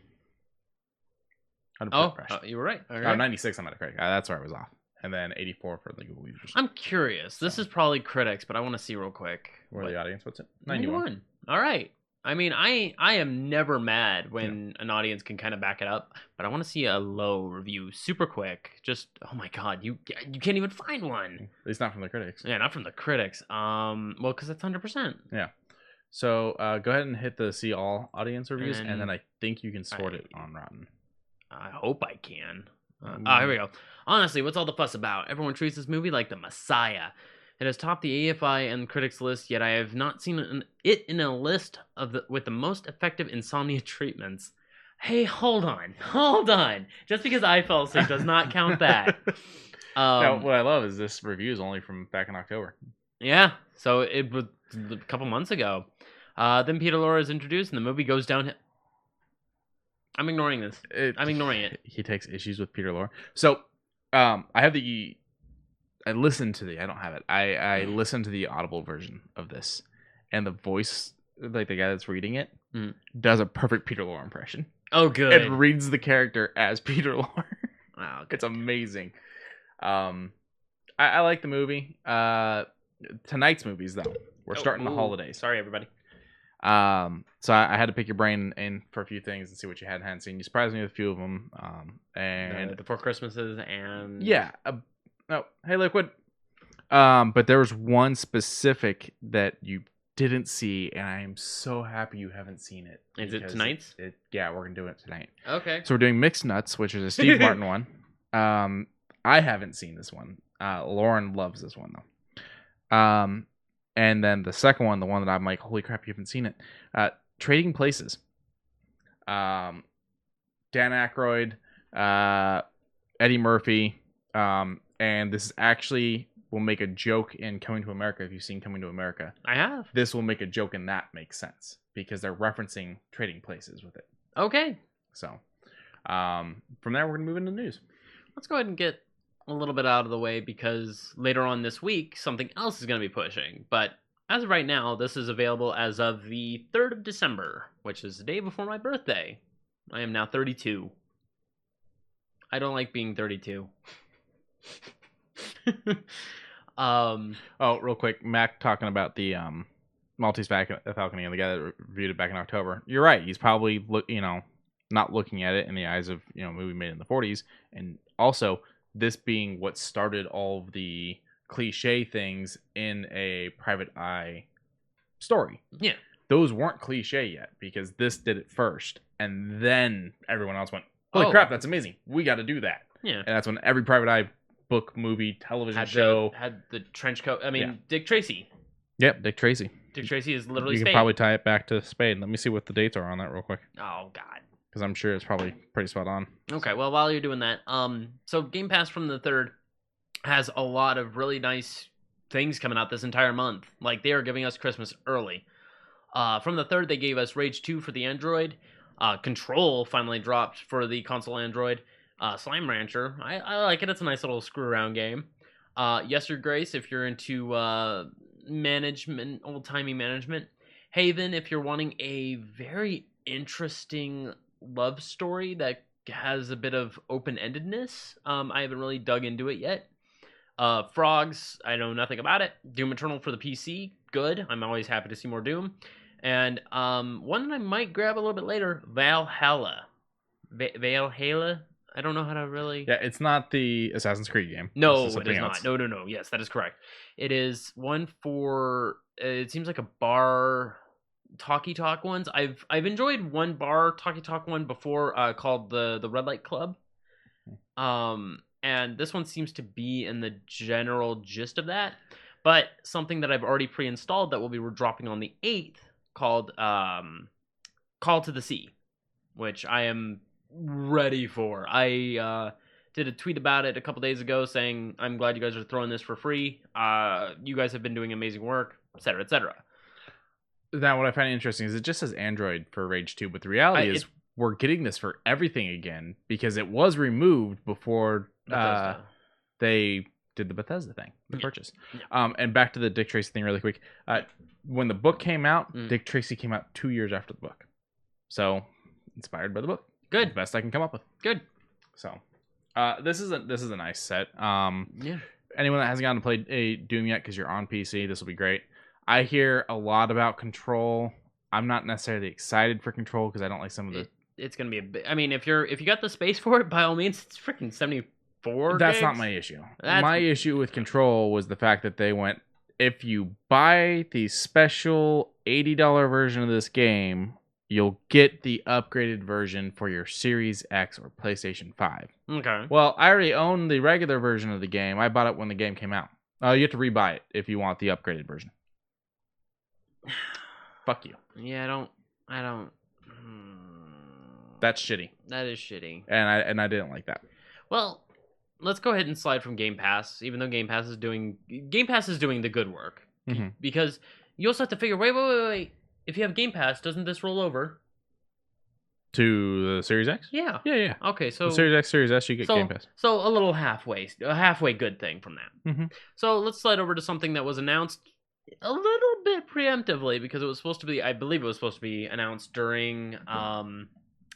100% fresh. You were right. Oh, 96 on Metacritic. That's where I was off. And then 84 for the Google users. I'm curious. This is probably critics, but I want to see real quick. What are the audience? What's it? 91. All right. I mean, I am never mad when an audience can kind of back it up, but I want to see a low review super quick. Just, oh my God, you can't even find one. At least not from the critics. Yeah, not from the critics. Well, because it's 100%. Yeah. So go ahead and hit the see all audience reviews, and then I think you can sort it on Rotten. I hope I can. Here we go. Honestly, what's all the fuss about? Everyone treats this movie like the Messiah. It has topped the AFI and critics list, yet I have not seen it in a list with the most effective insomnia treatments. Hey, hold on. Just because I fell asleep does not count that. Now, what I love is this review is only from back in October. Yeah, so it was a couple months ago. Then Peter Lorre is introduced, and the movie goes downhill. I'm ignoring this. I'm ignoring it. He takes issues with Peter Lorre. So, I listened to I don't have it. I listened to the Audible version of this, and the voice, like the guy that's reading it, does a perfect Peter Lorre impression. Oh, good. It reads the character as Peter Lorre. Wow, okay. It's amazing. I like the movie. Tonight's movies, though. We're starting the holidays. Sorry, everybody. So I had to pick your brain in for a few things and see what you hadn't seen. You surprised me with a few of them. And the Four Christmases and yeah. Oh, hey, Liquid. But there was one specific that you didn't see, and I am so happy you haven't seen it. Is it tonight's? Yeah, we're gonna do it tonight. Okay. So we're doing Mixed Nuts, which is a Steve Martin one. I haven't seen this one. Lauren loves this one though. And then the second one, the one that I'm like, holy crap, you haven't seen it. Trading Places. Dan Aykroyd, Eddie Murphy, and this is actually will make a joke in Coming to America. If you've seen Coming to America, I have. This will make a joke, and that makes sense because they're referencing Trading Places with it. Okay. So, from there, we're gonna move into the news. Let's go ahead and get a little bit out of the way because later on this week, something else is going to be pushing. But as of right now, this is available as of the 3rd of December, which is the day before my birthday. I am now 32. I don't like being 32. Real quick, Mac talking about the Maltese Falcony and the guy that reviewed it back in October. You're right. He's probably not looking at it in the eyes of a movie made in the 40s, and also this being what started all of the cliche things in a private eye story. Yeah. Those weren't cliche yet because this did it first. And then everyone else went, holy crap, that's amazing. We got to do that. Yeah. And that's when every private eye book, movie, television show had the trench coat. I mean, Dick Tracy. Yep, Dick Tracy. Dick Tracy is literally You Spade. can probably tie it back to Spade. Let me see what the dates are on that real quick. Oh, God. Because I'm sure it's probably pretty spot on. Okay, well, while you're doing that, so Game Pass from the 3rd has a lot of really nice things coming out this entire month. Like, they are giving us Christmas early. From the 3rd, they gave us Rage 2 for the Android. Control finally dropped for the console Android. Slime Rancher, I like it. It's a nice little screw-around game. Yes Your Grace, if you're into management, old-timey management. Haven, if you're wanting a very interesting love story that has a bit of open-endedness. I haven't really dug into it yet. Frogs, I know nothing about it. Doom Eternal for the PC, good. I'm always happy to see more Doom. And one that I might grab a little bit later, Valhalla. Valhalla? I don't know how to really... Yeah, it's not the Assassin's Creed game. No, it is not. No. Yes, that is correct. It is one for... it seems like a bar... Talkie Talk ones. I've enjoyed one bar Talkie Talk one before called the Red Light Club. And this one seems to be in the general gist of that. But something that I've already pre-installed that will be dropping on the 8th called Call to the Sea, which I am ready for. I did a tweet about it a couple days ago saying, I'm glad you guys are throwing this for free. You guys have been doing amazing work, etc., etc. Now, what I find interesting is it just says Android for Rage 2, but the reality is we're getting this for everything again because it was removed before they did the Bethesda thing, the purchase. Yeah. And back to the Dick Tracy thing really quick. When the book came out, Dick Tracy came out 2 years after the book. So, inspired by the book. Good. The best I can come up with. Good. So, this is a nice set. Yeah. Anyone that hasn't gotten to play a Doom yet, because you're on PC, this will be great. I hear a lot about Control. I'm not necessarily excited for Control because I don't like some of the. It's gonna be a bit. I mean, if you got the space for it, by all means, it's freaking 74. That's gigs. not my issue. My issue with Control was the fact that they went, if you buy the special $80 version of this game, you'll get the upgraded version for your Series X or PlayStation 5. Okay. Well, I already own the regular version of the game. I bought it when the game came out. You have to rebuy it if you want the upgraded version. Fuck you. Yeah, I don't. That's shitty. That is shitty. And I didn't like that. Well, let's go ahead and slide from Game Pass, even though Game Pass is doing the good work. Mm-hmm. Because you also have to figure, wait. If you have Game Pass, doesn't this roll over to the Series X? Yeah. Yeah. Okay, so the Series X, Series S, you get Game Pass. So a little halfway good thing from that. Mm-hmm. So let's slide over to something that was announced a little bit preemptively because it was supposed to be, I believe it was supposed to be announced during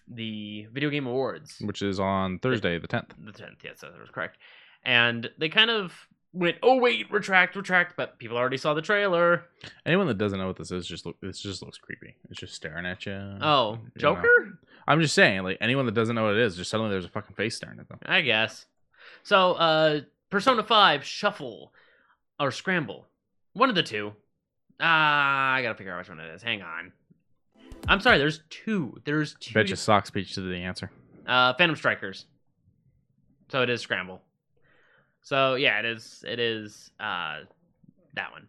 the Video Game Awards, which is on Thursday, the 10th. The 10th, yes, that was correct. And they kind of went, oh wait, retract, but people already saw the trailer. Anyone that doesn't know what this is, it just looks creepy. It's just staring at you. Oh, Joker? Know. I'm just saying, like, anyone that doesn't know what it is, just suddenly there's a fucking face staring at them. I guess. So, Persona 5 Shuffle or Scramble. One of the two. I gotta figure out which one it is. Hang on. I'm sorry, there's two. Bet you sock speech to the answer. Phantom Strikers. So it is Scramble. So yeah, it is that one.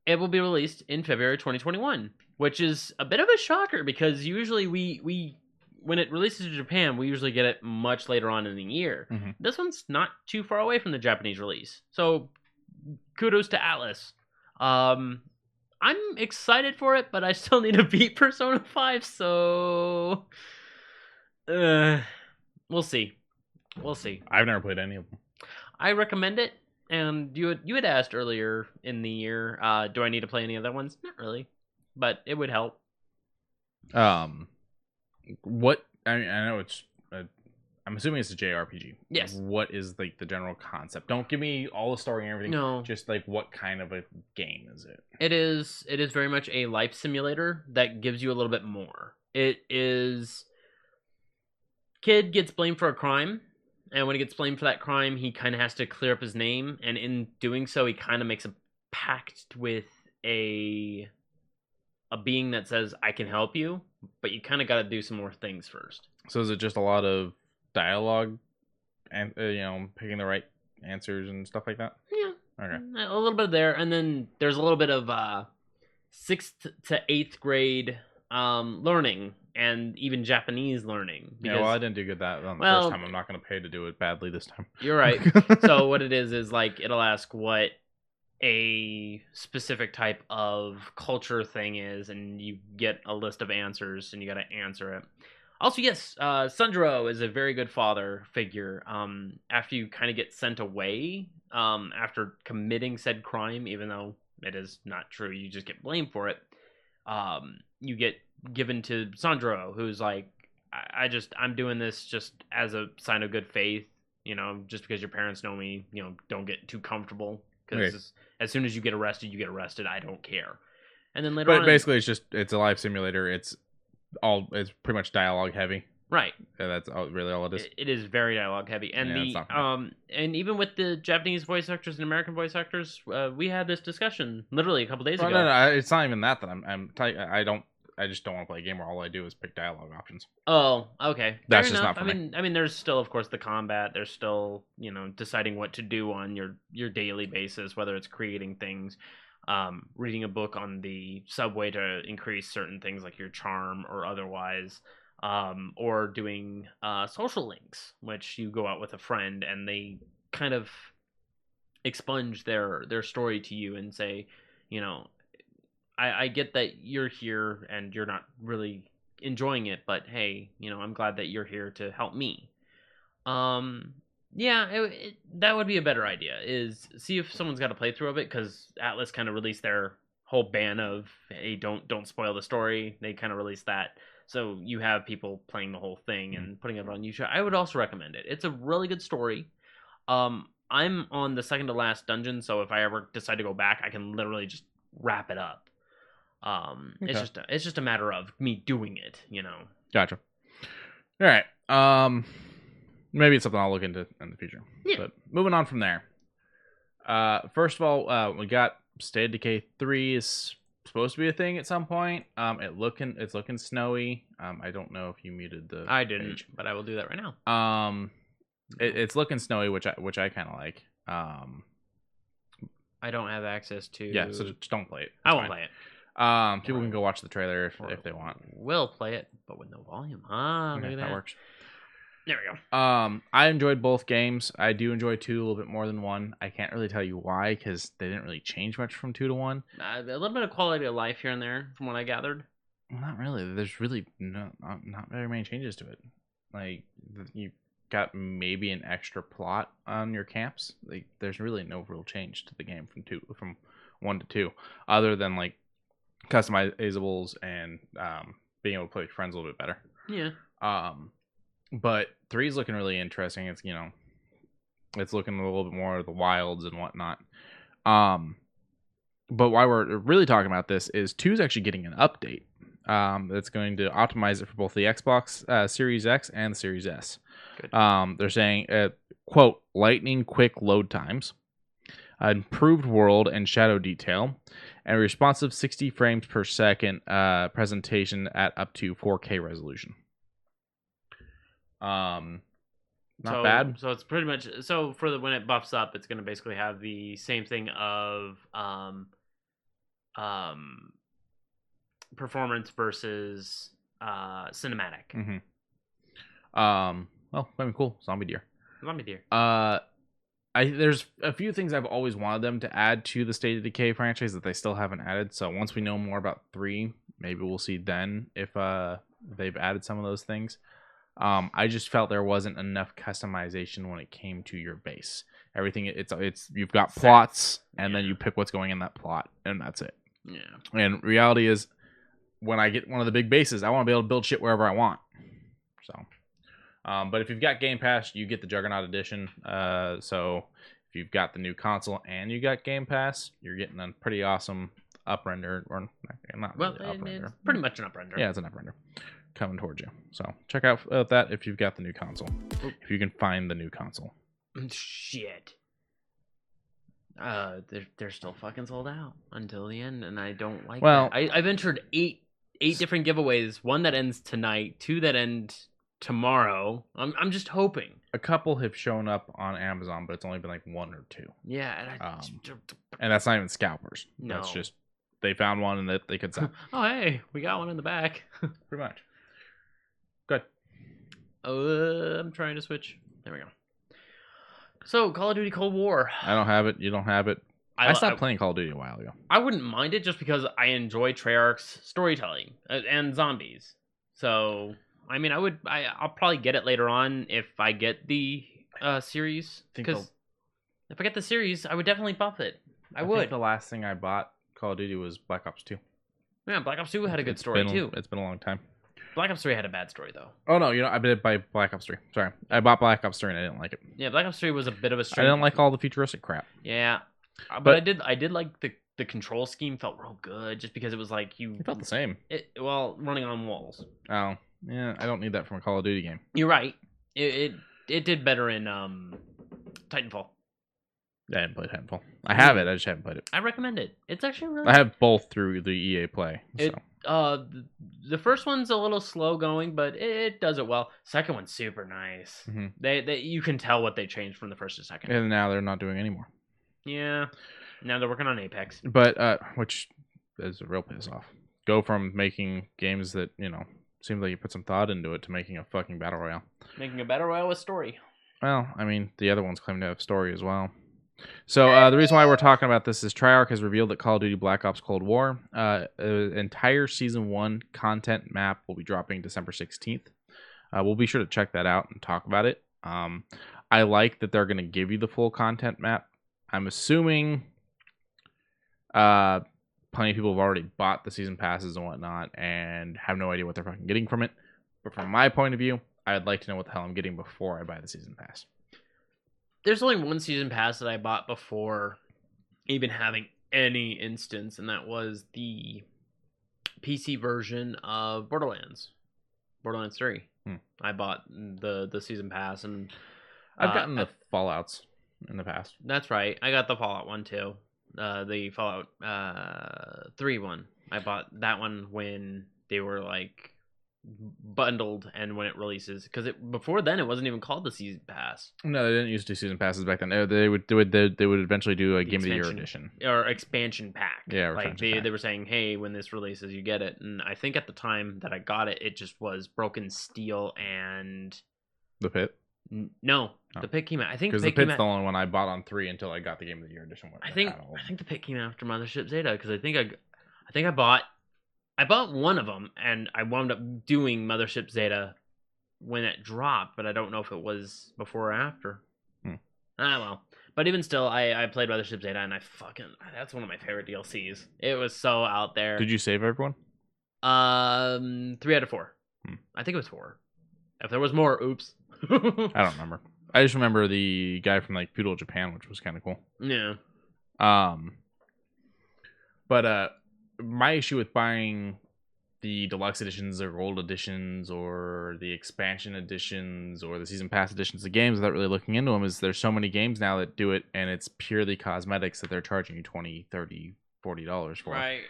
It will be released in February 2021, which is a bit of a shocker because usually we when it releases in Japan, we usually get it much later on in the year. Mm-hmm. This one's not too far away from the Japanese release. So kudos to Atlas. I'm excited for it, but I still need to beat Persona 5, so we'll see. I've never played any of them. I recommend it, and you had asked earlier in the year, do I need to play any other ones? Not really, but it would help. What I know it's. I'm assuming it's a JRPG. Yes. What is like the general concept? Don't give me all the story and everything. No. Just like what kind of a game is it? It is very much a life simulator that gives you a little bit more. It is. Kid gets blamed for a crime, and when he gets blamed for that crime, he kind of has to clear up his name, and in doing so, he kind of makes a pact with a being that says, "I can help you, but you kind of got to do some more things first." So is it just a lot of dialogue and picking the right answers and stuff like that? Yeah. Okay. A little bit there, and then there's a little bit of 6th to 8th grade learning and even Japanese learning. Because, I didn't do good that on the first time. I'm not going to pay to do it badly this time. You're right. So what it is like it'll ask what a specific type of culture thing is, and you get a list of answers, and you got to answer it. Also, yes, Sundro is a very good father figure. After you kind of get sent away after committing said crime, even though it is not true, you just get blamed for it. You get given to Sandro, who's like, I'm doing this just as a sign of good faith, just because your parents know me, don't get too comfortable, because as soon as you get arrested, I don't care. And then later on... But basically, it's a life simulator. It's pretty much dialogue heavy. Right. Yeah, that's really all it is. It is very dialogue heavy. And and even with the Japanese voice actors and American voice actors, we had this discussion literally a couple days ago. No, it's not even that I just don't want to play a game where all I do is pick dialogue options. Oh, okay. That's Fair just enough. not for me. I mean, there's still, of course, the combat. There's still, deciding what to do on your daily basis, whether it's creating things, reading a book on the subway to increase certain things like your charm or otherwise, or doing social links, which you go out with a friend and they kind of expunge their story to you and say, I get that you're here and you're not really enjoying it, but hey, I'm glad that you're here to help me. Yeah, that would be a better idea, is see if someone's got a playthrough of it, because Atlas kind of released their whole ban of, hey, don't spoil the story. They kind of released that. So you have people playing the whole thing and putting it on YouTube. I would also recommend it. It's a really good story. I'm on the second to last dungeon, so if I ever decide to go back, I can literally just wrap it up. Okay. It's just a matter of me doing it, Gotcha. All right. Maybe it's something I'll look into in the future. Yeah. But moving on from there. First of all, we got State of Decay 3 is supposed to be a thing at some point. It's looking snowy. I don't know if you muted the I didn't, page. but I will do that right now. It's looking snowy, which I kind of like. I don't have access to. Yeah, so just don't play it. I won't play it. People can go watch the trailer if they want. Will play it, but with no volume. Okay, Look at that works. There we go. I enjoyed both games. I do enjoy 2 a little bit more than 1. I can't really tell you why, because they didn't really change much from 2 to 1. A little bit of quality of life here and there, from what I gathered. Well, not really. There's really not very many changes to it. Like, you got maybe an extra plot on your camps. Like, there's really no real change to the game from 1 to 2, other than like customizables and being able to play with friends a little bit better. Yeah. But 3 is looking really interesting. It's it's looking a little bit more of the wilds and whatnot. But why we're really talking about this is 2 is actually getting an update. That's going to optimize it for both the Xbox Series X and the Series S. Good. They're saying, quote, lightning quick load times, improved world and shadow detail, and responsive 60 frames per second presentation at up to 4K resolution. Not bad. So it's pretty much for when it buffs up, it's going to basically have the same thing of performance versus cinematic. Mm-hmm. Well, I mean, cool. Zombie deer. There's a few things I've always wanted them to add to the State of Decay franchise that they still haven't added. So once we know more about 3, maybe we'll see then if they've added some of those things. I just felt there wasn't enough customization when it came to your base. Everything it's you've got plots, and then you pick what's going in that plot, and that's it. Yeah. And reality is, when I get one of the big bases, I want to be able to build shit wherever I want. So, but if you've got Game Pass, you get the Juggernaut Edition. So if you've got the new console and you got Game Pass, you're getting a pretty awesome uprender, or not really uprender. It's pretty much an uprender. Yeah, it's an uprender coming towards you. So check out that if you've got the new console. Oop. If you can find the new console. Shit. They're still fucking sold out until the end, and I don't like that. I've entered eight different giveaways. 1 that ends tonight, 2 that end tomorrow. I'm just hoping. A couple have shown up on Amazon, but it's only been like 1 or 2. Yeah, and that's not even scalpers. No. That's just they found one and that they could sell. Oh, hey, we got one in the back. Pretty much. Good. I'm trying to switch. There we go. So, Call of Duty Cold War. I don't have it. You don't have it. I stopped playing Call of Duty a while ago. I wouldn't mind it just because I enjoy Treyarch's storytelling and zombies. So, I mean, I'll probably get it later on if I get the series. Because if I get the series, I would definitely buff it. I would. Think the last thing I bought Call of Duty was Black Ops 2. Yeah, Black Ops 2 had a good story too. It's been a long time. Black Ops 3 had a bad story though. Oh no, I did buy Black Ops 3. Sorry, I bought Black Ops 3 and I didn't like it. Yeah, Black Ops 3 was a bit of a string. I didn't like all the futuristic crap. Yeah, but I did like the control scheme felt real good just because it was like It felt the same. Running on walls. Oh yeah, I don't need that from a Call of Duty game. You're right. It did better in Titanfall. I haven't played Titanfall. I have it. I just haven't played it. I recommend it. It's actually really. I have both through the EA Play. So. The first one's a little slow going, but it does it well. Second one's super nice. Mm-hmm. They you can tell what they changed from the first to second. And now they're not doing anymore. Yeah. Now they're working on Apex. But which is a real piss off. Go from making games that seems like you put some thought into it to making a fucking battle royale. Making a battle royale with story. Well, I mean, the other ones claim to have story as well. So the reason why we're talking about this is Treyarch has revealed that Call of Duty Black Ops Cold War, entire Season 1 content map will be dropping December 16th. We'll be sure to check that out and talk about it. I like that they're going to give you the full content map. I'm assuming plenty of people have already bought the season passes and whatnot and have no idea what they're fucking getting from it. But from my point of view, I'd like to know what the hell I'm getting before I buy the season pass. There's only one season pass that I bought before even having any instance, and that was the PC version of Borderlands 3. I bought the season pass, and I've gotten the Fallouts in the past. That's right. I got the Fallout one too. The Fallout 3 one. I bought that one when they were like bundled and when it releases, because before then it wasn't even called the season pass. No, they didn't used to do season passes back then. They would eventually do a Game of the Year edition or expansion pack. Yeah, like they were saying, hey, when this releases, you get it. And I think at the time that I got it, it just was Broken Steel and The Pit. No, The Pit came out. I think because The Pit's the only one I bought on 3 until I got the Game of the Year edition. I think The Pit came after Mothership Zeta, because I think I bought one of them, and I wound up doing Mothership Zeta when it dropped, but I don't know if it was before or after. Well. But even still, I played Mothership Zeta, and that's one of my favorite DLCs. It was so out there. Did you save everyone? 3 out of 4. I think it was 4. If there was more, oops. I don't remember. I just remember the guy from like Feudal Japan, which was kind of cool. Yeah. But my issue with buying the deluxe editions or gold editions or the expansion editions or the season pass editions of games without really looking into them is there's so many games now that do it, and it's purely cosmetics that they're charging you $20, $30, $40 for. Right.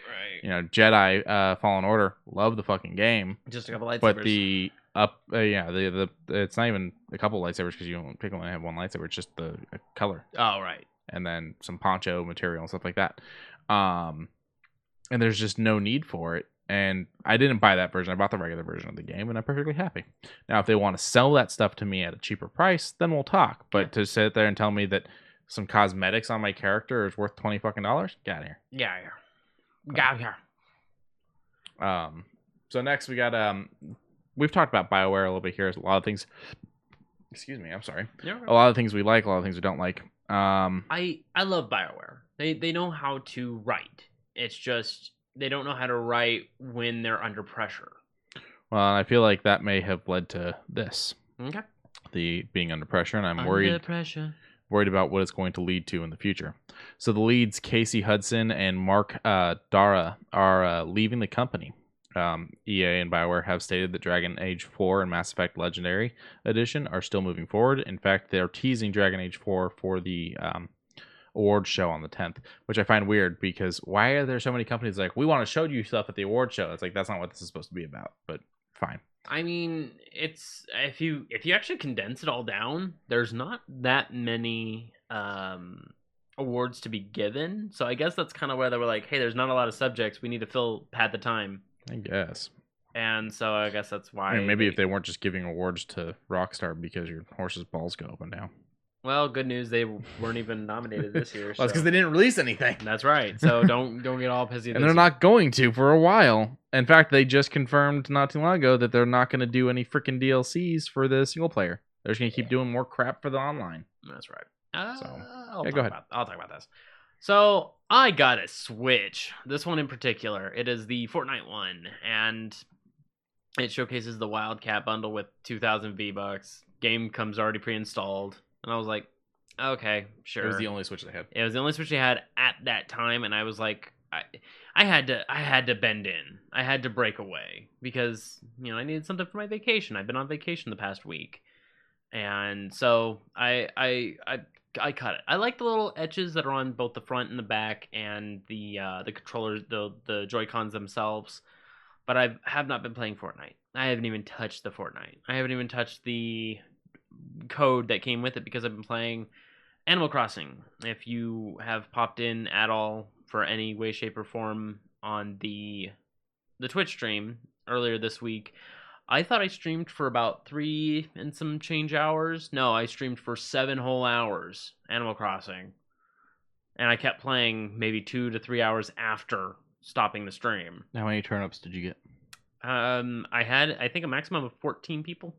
You know, Jedi Fallen Order, love the fucking game. Just a couple lightsabers. But the it's not even a couple lightsabers, because you don't pick only have one lightsaber. It's just the color. Oh, right. And then some poncho material and stuff like that. And there's just no need for it. And I didn't buy that version. I bought the regular version of the game, and I'm perfectly happy. Now, if they want to sell that stuff to me at a cheaper price, then we'll talk. But to sit there and tell me that some cosmetics on my character is worth $20 fucking, get out of here. Get out of here. So next we got we've talked about BioWare a little bit here. A lot of things. Excuse me. I'm sorry. A lot of things we like. A lot of things we don't like. I love BioWare. They know how to write. It's just they don't know how to write when they're under pressure. Well, I feel like that may have led to this. Okay. The being under pressure, and I'm under worried about what it's going to lead to in the future. So the leads, Casey Hudson and Mark Dara, are leaving the company. EA and BioWare have stated that Dragon Age 4 and Mass Effect Legendary Edition are still moving forward. In fact, they're teasing Dragon Age 4 for the awards show on the 10th, which I find weird, because why are there so many companies like, we want to show you stuff at the award show? It's like, that's not what this is supposed to be about, but fine. I mean, it's if you actually condense it all down, there's not that many awards to be given. So I guess that's kind of where they were like, hey, there's not a lot of subjects. We need to pad the time. I guess. And so I guess that's why. I mean, maybe if they weren't just giving awards to Rockstar because your horse's balls go up and down. Well, good news, they weren't even nominated this year. Well, that's because they didn't release anything. That's right. So don't get all pissy. And they're not going to for a while. In fact, they just confirmed not too long ago that they're not going to do any freaking DLCs for the single player. They're just going to keep doing more crap for the online. That's right. Go ahead. I'll talk about this. So I got a Switch. This one in particular. It is the Fortnite one, and it showcases the Wildcat bundle with 2,000 V-Bucks. Game comes already pre-installed. And I was like, okay, sure. It was the only Switch they had. It was the only Switch they had at that time, and I was like, I had to bend in. I had to break away because, you know, I needed something for my vacation. I've been on vacation the past week. And so I cut it. I like the little etches that are on both the front and the back, and the controllers, the Joy-Cons themselves. But I have not been playing Fortnite. I haven't even touched the Fortnite. I haven't even touched the code that came with it because I've been playing Animal Crossing. If you have popped in at all for any way, shape, or form on the Twitch stream earlier this week, I thought I streamed for about 3 and some change hours. No, I streamed for 7 whole hours Animal Crossing, and I kept playing maybe 2 to 3 hours after stopping the stream. How many turnips did you get? I had, I think, a maximum of 14 people.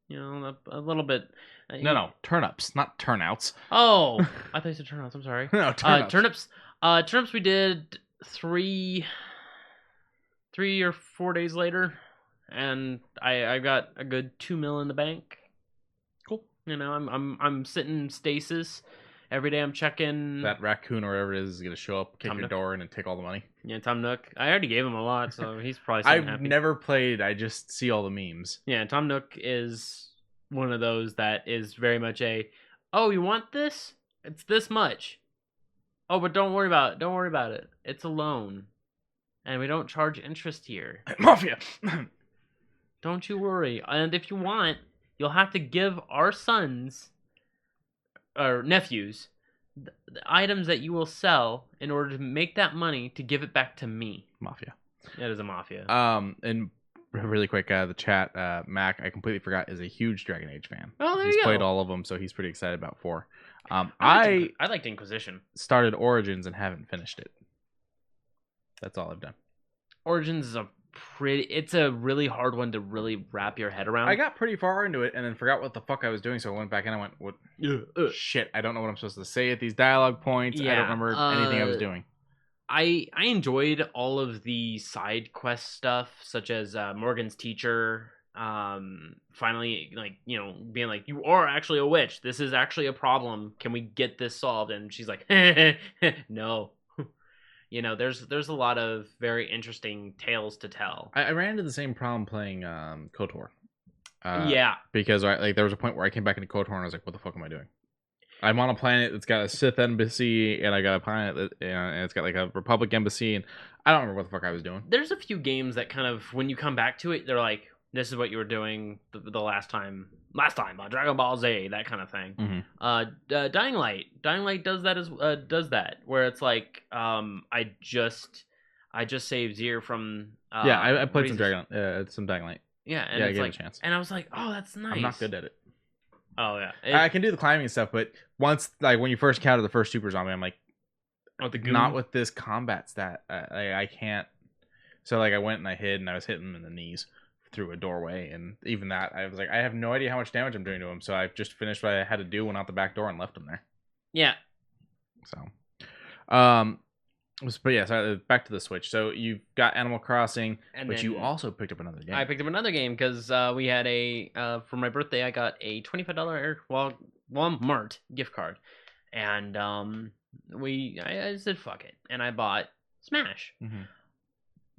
You know, a little bit. No, turnips, not turnouts. Oh, I thought you said turnouts. I'm sorry. No, turnips. Turnips we did 3 or 4 days later, and I got a good $2 million in the bank. Cool. You know, I'm sitting stasis. Every day I'm checking. That raccoon or whatever it is going to show up, kick your door in, and take all the money. Yeah, Tom Nook. I already gave him a lot, so he's probably happy. I've never played. I just see all the memes. Yeah, Tom Nook is one of those that is very much oh, you want this? It's this much. Oh, but don't worry about it. Don't worry about it. It's a loan. And we don't charge interest here. Mafia! Don't you worry. And if you want, you'll have to give our sons or nephews the items that you will sell in order to make that money to give it back to me. Mafia. It is a mafia. And really quick, the chat, Mac, I completely forgot, is a huge Dragon Age fan. Oh, there He's you go. played all of them, so he's pretty excited about 4. I liked Inquisition. Started Origins and haven't finished it. That's all I've done. Origins is it's a really hard one to really wrap your head around. I got pretty far into it and then forgot what the fuck I was doing, so I went back and I went, "What? Shit, I don't know what I'm supposed to say at these dialogue points. Yeah, I don't remember anything I was doing." I enjoyed all of the side quest stuff, such as Morgan's teacher finally, like, you know, being like, "You are actually a witch. This is actually a problem. Can we get this solved?" And she's like, "No." You know, there's a lot of very interesting tales to tell. I ran into the same problem playing KOTOR. Yeah. Because there was a point where I came back into KOTOR and I was like, what the fuck am I doing? I'm on a planet that's got a Sith embassy, and I got a planet that, and it's got like a Republic embassy, and I don't remember what the fuck I was doing. There's a few games that kind of, when you come back to it, they're like, this is what you were doing the last time on Dragon Ball Z, that kind of thing. Mm-hmm. Dying Light does that does that, where it's like, I just saved Zir from I played some Dying Light. Yeah, and I it's gave like, it a chance. and I was like, oh, that's nice. I'm not good at it. Oh yeah, I can do the climbing and stuff, but once, like, when you first encounter the first super zombie, I'm like, not with this combat stat. I can't. So like, I went and I hid, and I was hitting him in the knees through a doorway, and even that, I was like, I have no idea how much damage I'm doing to him, so I just finished what I had to do, went out the back door, and left him there. Yeah. So, but yeah, so back to the Switch. So you've got Animal Crossing, but you also picked up another game. I picked up another game because we had for my birthday, I got a $25 Walmart gift card, and I said fuck it, and I bought Smash. Mm-hmm.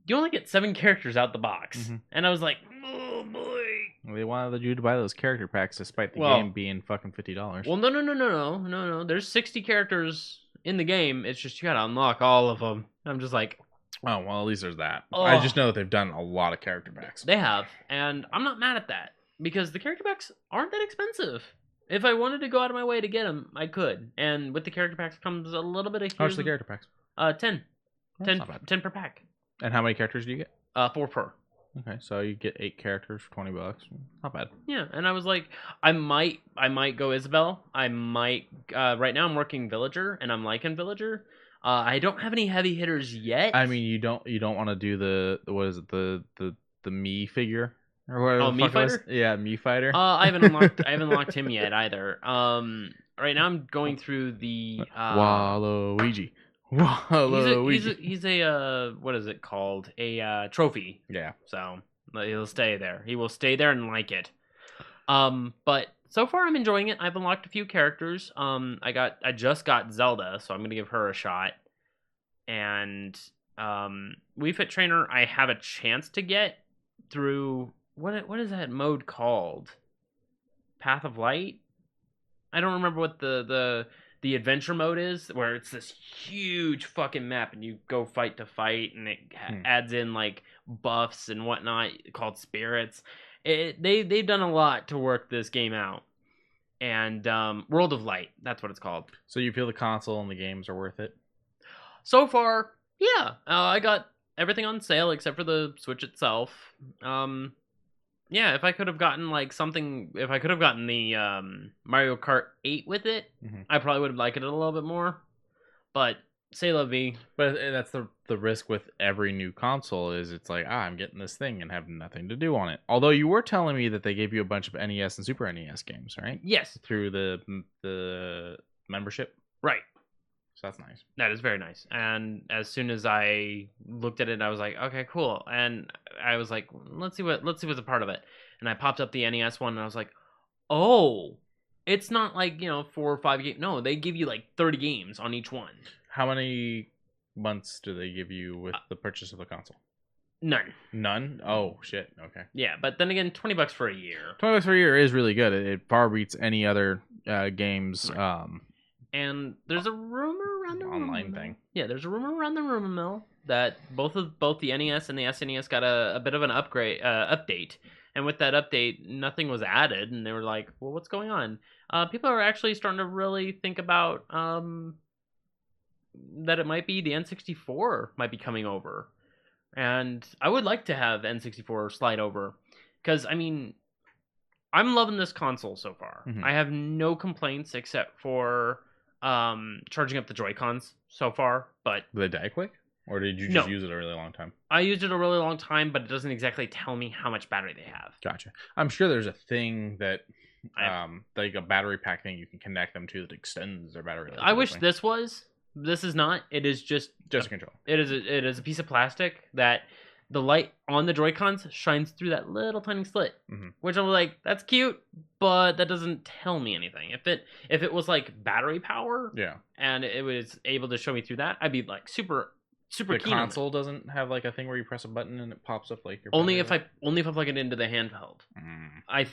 You only get 7 characters out the box, and I was like, oh boy. They wanted you to buy those character packs despite the game being fucking $50. Well, no. There's 60 characters in the game. It's just you gotta unlock all of them. I'm just like, oh, well, at least there's that. Oh. I just know that they've done a lot of character packs. They have, and I'm not mad at that because the character packs aren't that expensive. If I wanted to go out of my way to get them, I could. And with the character packs comes a little bit of... How much are the character packs? 10. 10 per pack. And how many characters do you get? 4 per. Okay, so you get 8 characters for $20. Not bad. Yeah, and I was like, I might go Isabel. I might right now I'm working Villager, and I'm liking Villager. I don't have any heavy hitters yet. I mean, you don't want to do the what is it, the Mii figure or whatever. Oh, Mii Fighter? Yeah, Mii Fighter. I haven't unlocked him yet either. Right now I'm going through the Waluigi. He's a what is it called? A trophy. Yeah. So he'll stay there. He will stay there and like it. But so far I'm enjoying it. I've unlocked a few characters. I just got Zelda, so I'm gonna give her a shot. And Wii Fit Trainer I have a chance to get through what is that mode called? Path of Light? I don't remember what the adventure mode is, where it's this huge fucking map and you go fight to fight, and it adds in like buffs and whatnot called spirits. They've done a lot to work this game out. And World of Light, that's what it's called. So you feel the console and the games are worth it? So far, yeah. I got everything on sale except for the Switch itself. Yeah, if I could have gotten the Mario Kart 8 with it, I probably would have liked it a little bit more. But say la vie. But that's the risk with every new console is it's like, I'm getting this thing and have nothing to do on it. Although you were telling me that they gave you a bunch of NES and Super NES games, right? Yes. Through the membership. Right. So that's nice. That is very nice. And as soon as I looked at it, I was like, okay, cool. And I was like, let's see what's a part of it. And I popped up the NES one, and I was like, oh, it's not like 4 or 5 games. No, they give you like 30 games on each one. How many months do they give you with the purchase of the console? None. Oh shit. Okay. Yeah, but then again, $20 for a year. $20 for a year is really good. It far beats any other games. And there's a rumor around the online thing. Yeah, there's a rumor around the rumor mill that both the NES and the SNES got a bit of an update. And with that update, nothing was added, and they were like, well, what's going on? People are actually starting to really think about that it might be the N64 might be coming over. And I would like to have N64 slide over. Because, I mean, I'm loving this console so far. Mm-hmm. I have no complaints except for charging up the Joy-Cons so far. But do they die quick? Or did you just use it a really long time? I used it a really long time, but it doesn't exactly tell me how much battery they have. Gotcha. I'm sure there's a thing that, like a battery pack thing you can connect them to that extends their battery life. I wish this was. This is not. It is just a control. It is a piece of plastic that the light on the Joy-Cons shines through that little tiny slit, which I'm like, that's cute, but that doesn't tell me anything. If it was like battery power, and it was able to show me through that, I'd be like super keen. The console doesn't have like a thing where you press a button and it pops up like your only if I plug it into the handheld. I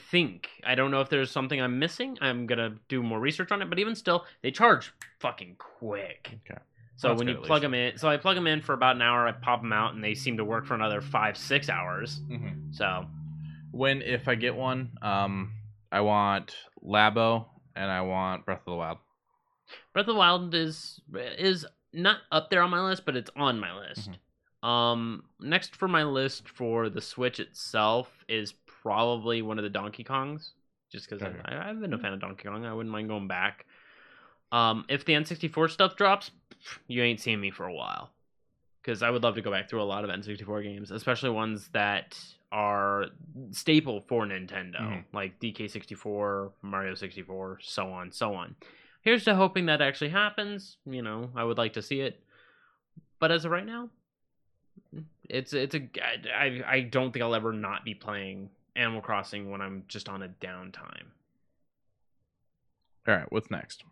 don't know if there's something I'm missing. I'm gonna do more research on it, but even still, they charge fucking quick. Okay. So when you plug them in, I plug them in for about an hour, I pop them out, and they seem to work for another 5-6 hours. So, if I get one, I want Labo and I want Breath of the Wild. Breath of the Wild is not up there on my list, but it's on my list. Next for my list for the Switch itself is probably one of the Donkey Kongs, just because I've been a fan of Donkey Kong. I wouldn't mind going back. If the N64 stuff drops, you ain't seen me for a while, because I would love to go back through a lot of N64 games, especially ones that are staple for Nintendo, like DK64, Mario 64, so on. Here's to hoping that actually happens. I would like to see it, but as of right now, I don't think I'll ever not be playing Animal Crossing when I'm just on a downtime. All right, what's next?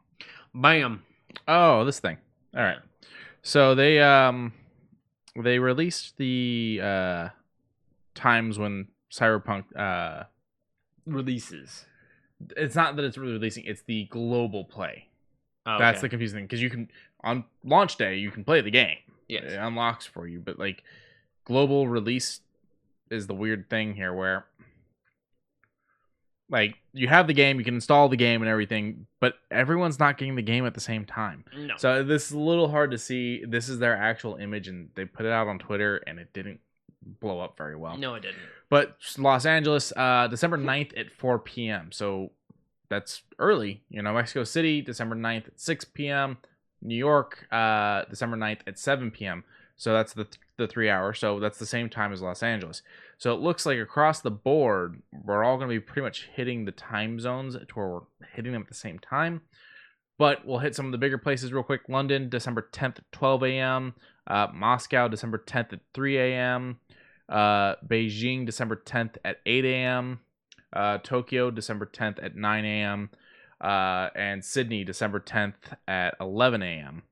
Bam. Oh, this thing. All right. So they released the times when Cyberpunk releases. It's not that it's really releasing; it's the global play. Oh, okay. That's the confusing thing, because you can on launch day you can play the game. Yes. It unlocks for you, but like global release is the weird thing here, where like you have the game, you can install the game and everything, but everyone's not getting the game at the same time. No. So this is a little hard to see. This is their actual image, and they put it out on Twitter, and it didn't blow up very well. No, it didn't. But Los Angeles, December 9th at 4 p.m. So that's early. Mexico City, December 9th at 6 p.m. New York, December 9th at 7 p.m. So that's the 3 hour. So that's the same time as Los Angeles. So it looks like across the board, we're all going to be pretty much hitting the time zones to where we're hitting them at the same time. But we'll hit some of the bigger places real quick. London, December 10th at 12 a.m. Moscow, December 10th at 3 a.m. Beijing, December 10th at 8 a.m. Tokyo, December 10th at 9 a.m. And Sydney, December 10th at 11 a.m.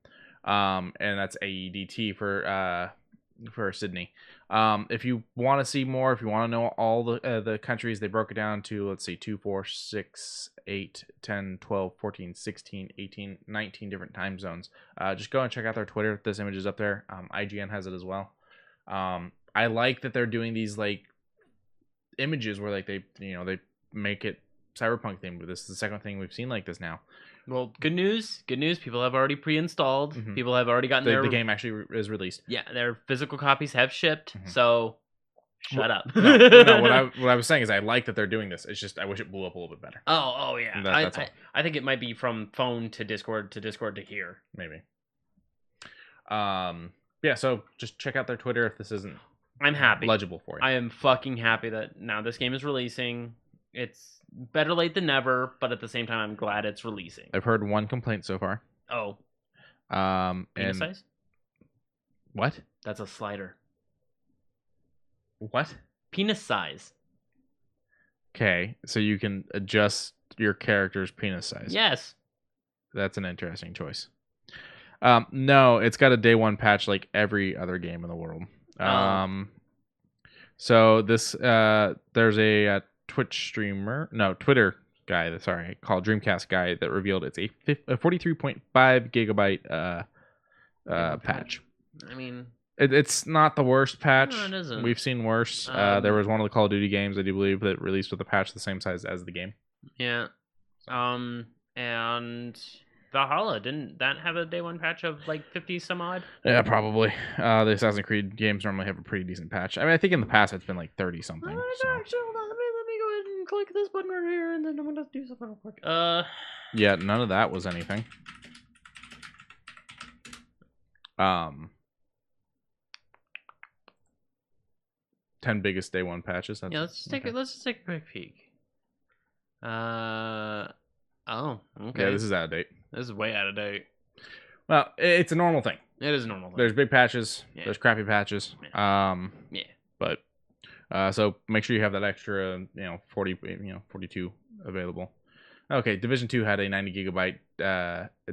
And that's AEDT for Sydney. If you want to see more, if you want to know all the countries, they broke it down to, let's see, 2, 4, 6, 8, 10, 12, 14, 16, 18, 19 different time zones. Just go and check out their Twitter. This image is up there. IGN has it as well. I like that they're doing these like images where like they make it Cyberpunk themed, but this is the second thing we've seen like this now. Well, good news. People have already pre-installed. People have already gotten the game actually is released. Yeah, their physical copies have shipped. So shut up. No, what I was saying is I like that they're doing this. It's just I wish it blew up a little bit better. Oh yeah. That's all. I think it might be from phone to Discord to here. Maybe. Yeah, so just check out their Twitter if this isn't I'm happy. Legible for you. I am fucking happy that now this game is releasing. It's better late than never, but at the same time, I'm glad it's releasing. I've heard one complaint so far. Oh. And Penis size? What? That's a slider. What? Penis size. Okay, so you can adjust your character's penis size. Yes. That's an interesting choice. No, it's got a day one patch like every other game in the world. So this there's a Twitter guy, called Dreamcast guy that revealed it's a 43.5 gigabyte patch. I mean, it's not the worst patch. No, it isn't. We've seen worse. There was one of the Call of Duty games, I do believe, that released with a patch the same size as the game. Yeah. And Valhalla, didn't that have a day one patch of like 50 some odd? Yeah, probably. The Assassin's Creed games normally have a pretty decent patch. I mean, I think in the past it's been like 30 something. Actually, hold on. Let me go ahead and click this button right here, and then I'm gonna do something real quick. Yeah, none of that was anything. 10 biggest day one patches. Yeah, let's just take a quick peek. Oh, okay. Yeah, this is out of date. This is way out of date. Well, it's a normal thing. It is a normal thing. There's big patches. Yeah. There's crappy patches. Yeah. But so make sure you have that extra, 42 available. Okay, Division 2 had a 90 gigabyte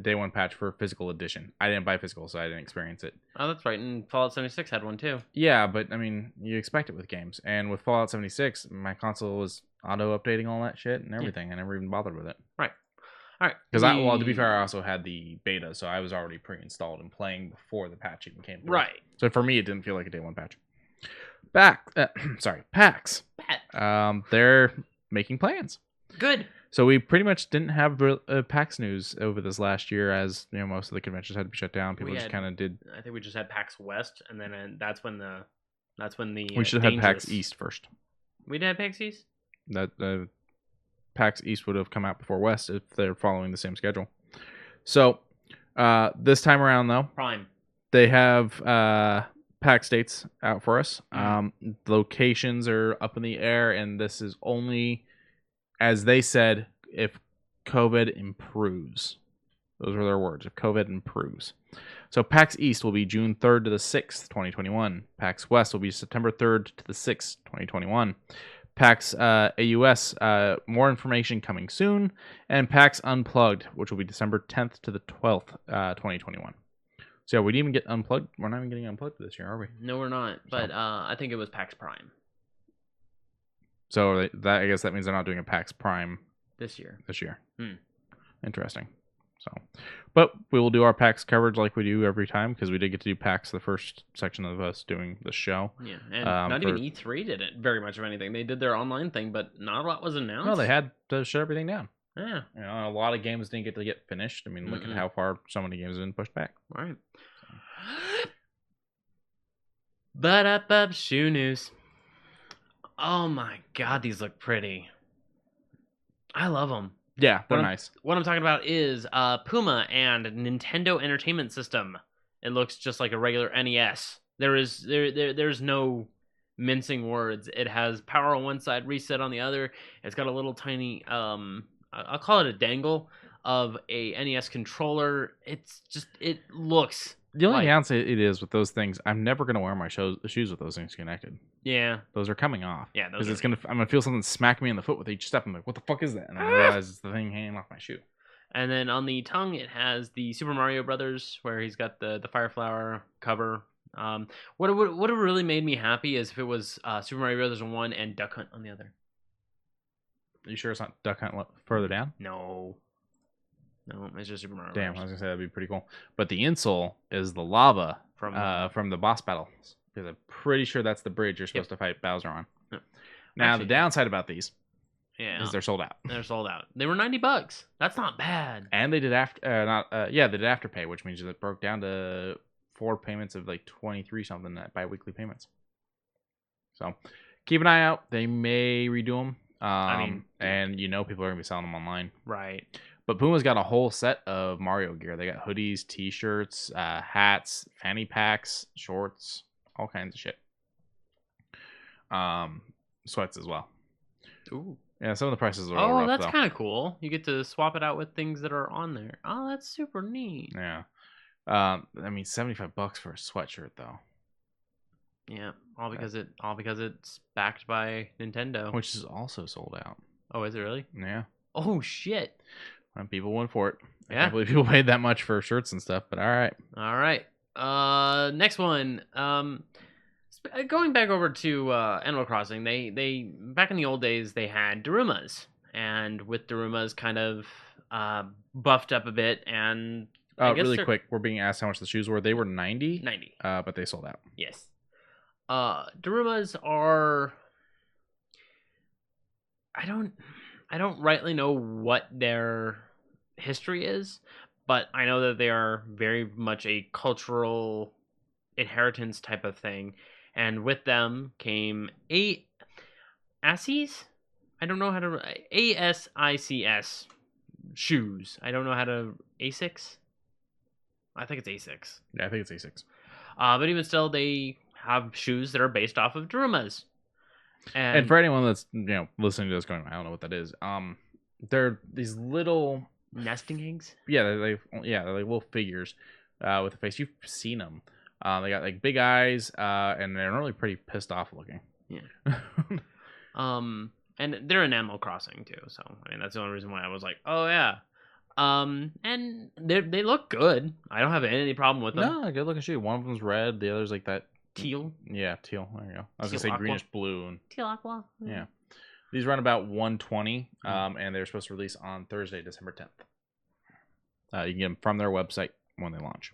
day one patch for physical edition. I didn't buy physical, so I didn't experience it. Oh, that's right. And Fallout 76 had one too. Yeah, but I mean, you expect it with games. And with Fallout 76, my console was auto updating all that shit and everything. I never even bothered with it. Right. All right. Because to be fair, I also had the beta, so I was already pre-installed and playing before the patch even came through. Right. So for me, it didn't feel like a day one patch. PAX. They're making plans. Good. So we pretty much didn't have PAX news over this last year, as most of the conventions had to be shut down. People just kind of did. I think we just had PAX West, and then that's when the. We should have had PAX East first. We did have PAX East. That PAX East would have come out before West if they're following the same schedule. So this time around, though, Prime. They have PAX dates out for us. Locations are up in the air, and this is only, as they said, if COVID improves. Those were their words. If COVID improves. So PAX East will be June 3rd to the 6th, 2021. PAX West will be September 3rd to the 6th, 2021. PAX AUS, more information coming soon. And PAX Unplugged, which will be December 10th to the 12th, 2021. So yeah, we didn't even get Unplugged. We're not even getting Unplugged this year, are we? No, we're not. But I think it was PAX Prime. So I guess that means they're not doing a PAX Prime this year. Interesting. So, but we will do our PAX coverage like we do every time, because we did get to do PAX the first section of us doing the show. Yeah, and not even E3 did it very much of anything. They did their online thing, but not a lot was announced. No, they had to shut everything down. Yeah. A lot of games didn't get to get finished. I mean, look at how far so many games have been pushed back. Right. But up, shoe news. Oh my god, these look pretty. I love them. Yeah, they're nice. What I'm talking about is Puma and Nintendo Entertainment System. It looks just like a regular NES. There's no mincing words. It has power on one side, reset on the other. It's got a little tiny I'll call it a dangle of a NES controller. It looks. The only downside it is with those things, I'm never gonna wear my shoes with those things connected. Yeah, those are coming off. Yeah, because I'm gonna feel something smack me in the foot with each step. I'm like, what the fuck is that? And I realize it's the thing hanging off my shoe. And then on the tongue, it has the Super Mario Brothers, where he's got the Fire Flower cover. What would have really made me happy is if it was Super Mario Brothers on one and Duck Hunt on the other. Are you sure it's not Duck Hunt further down? No, it's just Super Mario. Damn, Brothers. I was gonna say that'd be pretty cool. But the insole is the lava from the boss battles, because I'm pretty sure that's the bridge you're supposed to fight Bowser on. Yep. Now, actually, the downside about these is they're sold out. They're sold out. They were $90. That's not bad. And they did they did afterpay, which means it broke down to 4 payments of like 23 something bi-weekly payments. So keep an eye out. They may redo them. And people are gonna be selling them online, right? But Puma's got a whole set of Mario gear. They got hoodies, t-shirts, hats, fanny packs, shorts, all kinds of shit. Sweats as well. Ooh. Yeah, some of the prices are rough, that's kind of cool. You get to swap it out with things that are on there. Oh, that's super neat. Yeah. I mean, $75 for a sweatshirt though, Yeah, all because it's backed by Nintendo. which is also sold out. Oh, is it really? Yeah, Oh shit. and people went for it. I Yeah. can't believe people paid that much for shirts and stuff. But all right. All right. Next one. Going back over to Animal Crossing, they back in the old days they had Darumas, and with Darumas kind of buffed up a bit, and I guess Really quick, we're being asked how much the shoes were. They were 90. 90. But they sold out. Yes. Darumas are. I don't rightly know what their history is, but I know that they are very much a cultural inheritance type of thing, and with them came ASICS. I don't know how to ASICS shoes. I don't know how to ASICS. I think it's ASICS. Yeah, I think it's A6. But even still, they have shoes that are based off of Darumas. And for anyone that's listening to this going, I don't know what that is. They're these little nesting eggs. Yeah, they're like little figures with a face. You've seen them. They got like big eyes, and they're really pretty pissed off looking. Yeah. And they're in Animal Crossing too, so I mean that's the only reason why I was like, oh yeah. And they look good. I don't have any problem with them. No, good looking shoe. One of them's red, the other's like that teal. Yeah, teal. There you go. I was Teal gonna say aqua. greenish blue. And Teal aqua. yeah, these run about 120, and they're supposed to release on Thursday, December 10th. You can get them from their website when they launch.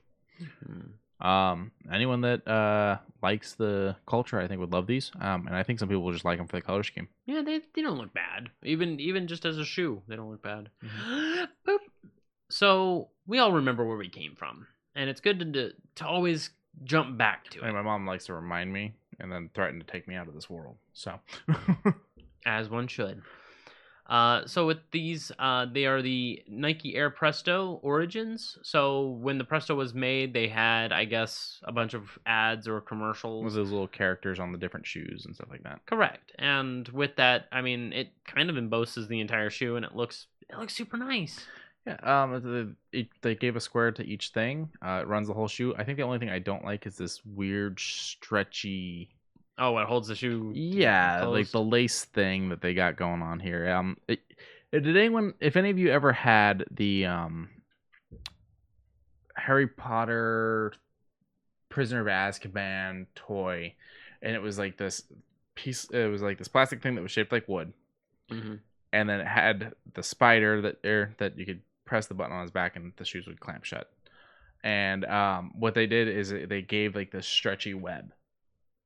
Anyone that likes the culture, I think, would love these. And I think some people will just like them for the color scheme. Yeah, they don't look bad. Even just as a shoe, they don't look bad. Boop. So we all remember where we came from, and it's good to always jump back to it. And my mom likes to remind me, and then threaten to take me out of this world. So, as one should. So with these, they are the Nike Air Presto Origins. So when the Presto was made, they had, I guess, a bunch of ads or commercials. With those little characters on the different shoes and stuff like that. Correct. And with that, I mean, it kind of embosses the entire shoe, and it looks super nice. Yeah. They gave a square to each thing. It runs the whole shoe. I think the only thing I don't like is this weird stretchy. Oh, what holds the shoe? Yeah, closed? like the lace thing that they got going on here. Did anyone, if any of you ever had the Harry Potter Prisoner of Azkaban toy, and it was like this piece, it was like this plastic thing that was shaped like wood, and then it had the spider that you could press the button on his back and the shoes would clamp shut. And what they did is they gave like this stretchy web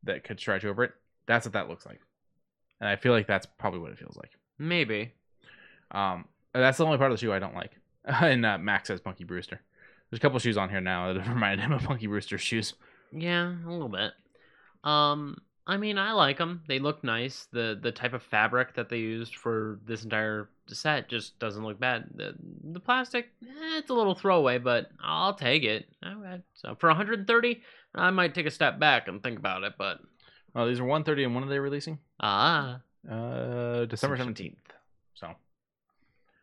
that could stretch over it. That's what that looks like. And I feel like that's probably what it feels like. Maybe. That's the only part of the shoe I don't like. And Max says Punky Brewster. There's a couple shoes on here now that remind him of Punky Brewster's shoes. Yeah, a little bit. I mean, I like them. They look nice. The type of fabric that they used for this entire set just doesn't look bad. The plastic, it's a little throwaway, but I'll take it. Okay. So for 130, I might take a step back and think about it. But these are 130, and when are they releasing? December 17th. So,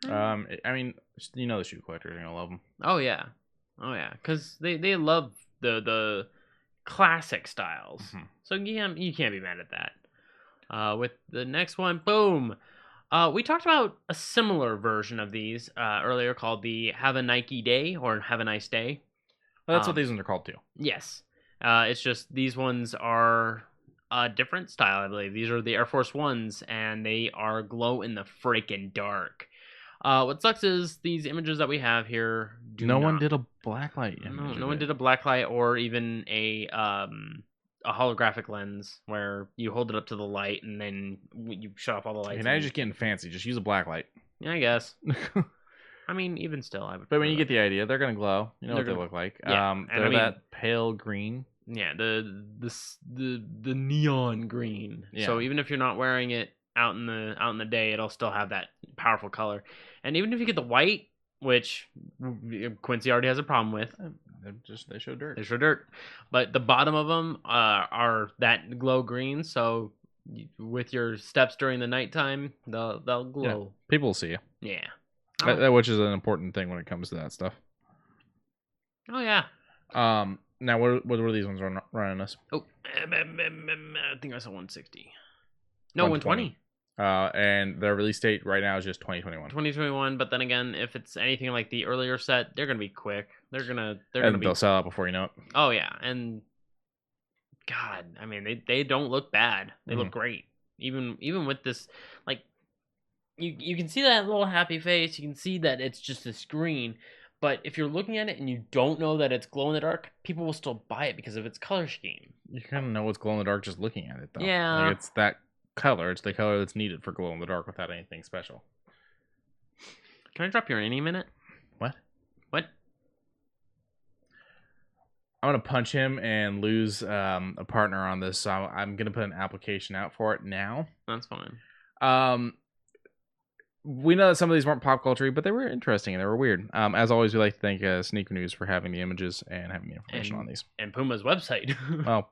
I mean, the shoe collectors are gonna love them. Oh yeah, because they love the classic styles. So yeah, you can't be mad at that. With the next one, boom. We talked about a similar version of these earlier called the Have a Nike Day or Have a Nice Day. Well, that's what these ones are called too. Yes. It's just these ones are a different style, I believe. These are the Air Force Ones, and they are glow in the freaking dark. What sucks is these images that we have here no one did a blacklight. No one did a blacklight or even a holographic lens where you hold it up to the light and then you shut off all the lights. Okay, now you're just getting fancy. Just use a blacklight. Yeah, I guess. I mean, even still, I would. But when you get the idea, they're gonna glow. You know what they look like. Yeah, they're that pale green. Yeah, the neon green. Yeah. So even if you're not wearing it out in the day, it'll still have that powerful color. And even if you get the white, which Quincey already has a problem with, they show dirt. They show dirt, but the bottom of them are that glow green. So with your steps during the nighttime, they'll glow. Yeah. People will see you. Yeah. Which is an important thing when it comes to that stuff. Oh yeah. Now what were these ones running us? Oh, I think I saw 160. No, 120. And their release date right now is just 2021. 2021, but then again, if it's anything like the earlier set, they're gonna be quick. They'll sell out before you know it. Oh yeah, and God, I mean, they don't look bad. They look great. Even with this, like, you can see that little happy face. You can see that it's just a screen. But if you're looking at it and you don't know that it's glow in the dark, people will still buy it because of its color scheme. You kind of know what's glow in the dark just looking at it, though. Yeah, like, it's that color. It's the color that's needed for glow in the dark without anything special. Can I drop your any minute? What? I'm gonna punch him and lose a partner on this, so I'm gonna put an application out for it now. That's fine. We know that some of these weren't pop culture, but they were interesting and they were weird. As always, we like to thank Sneaker News for having the images and having the information on these. And Puma's website. Well,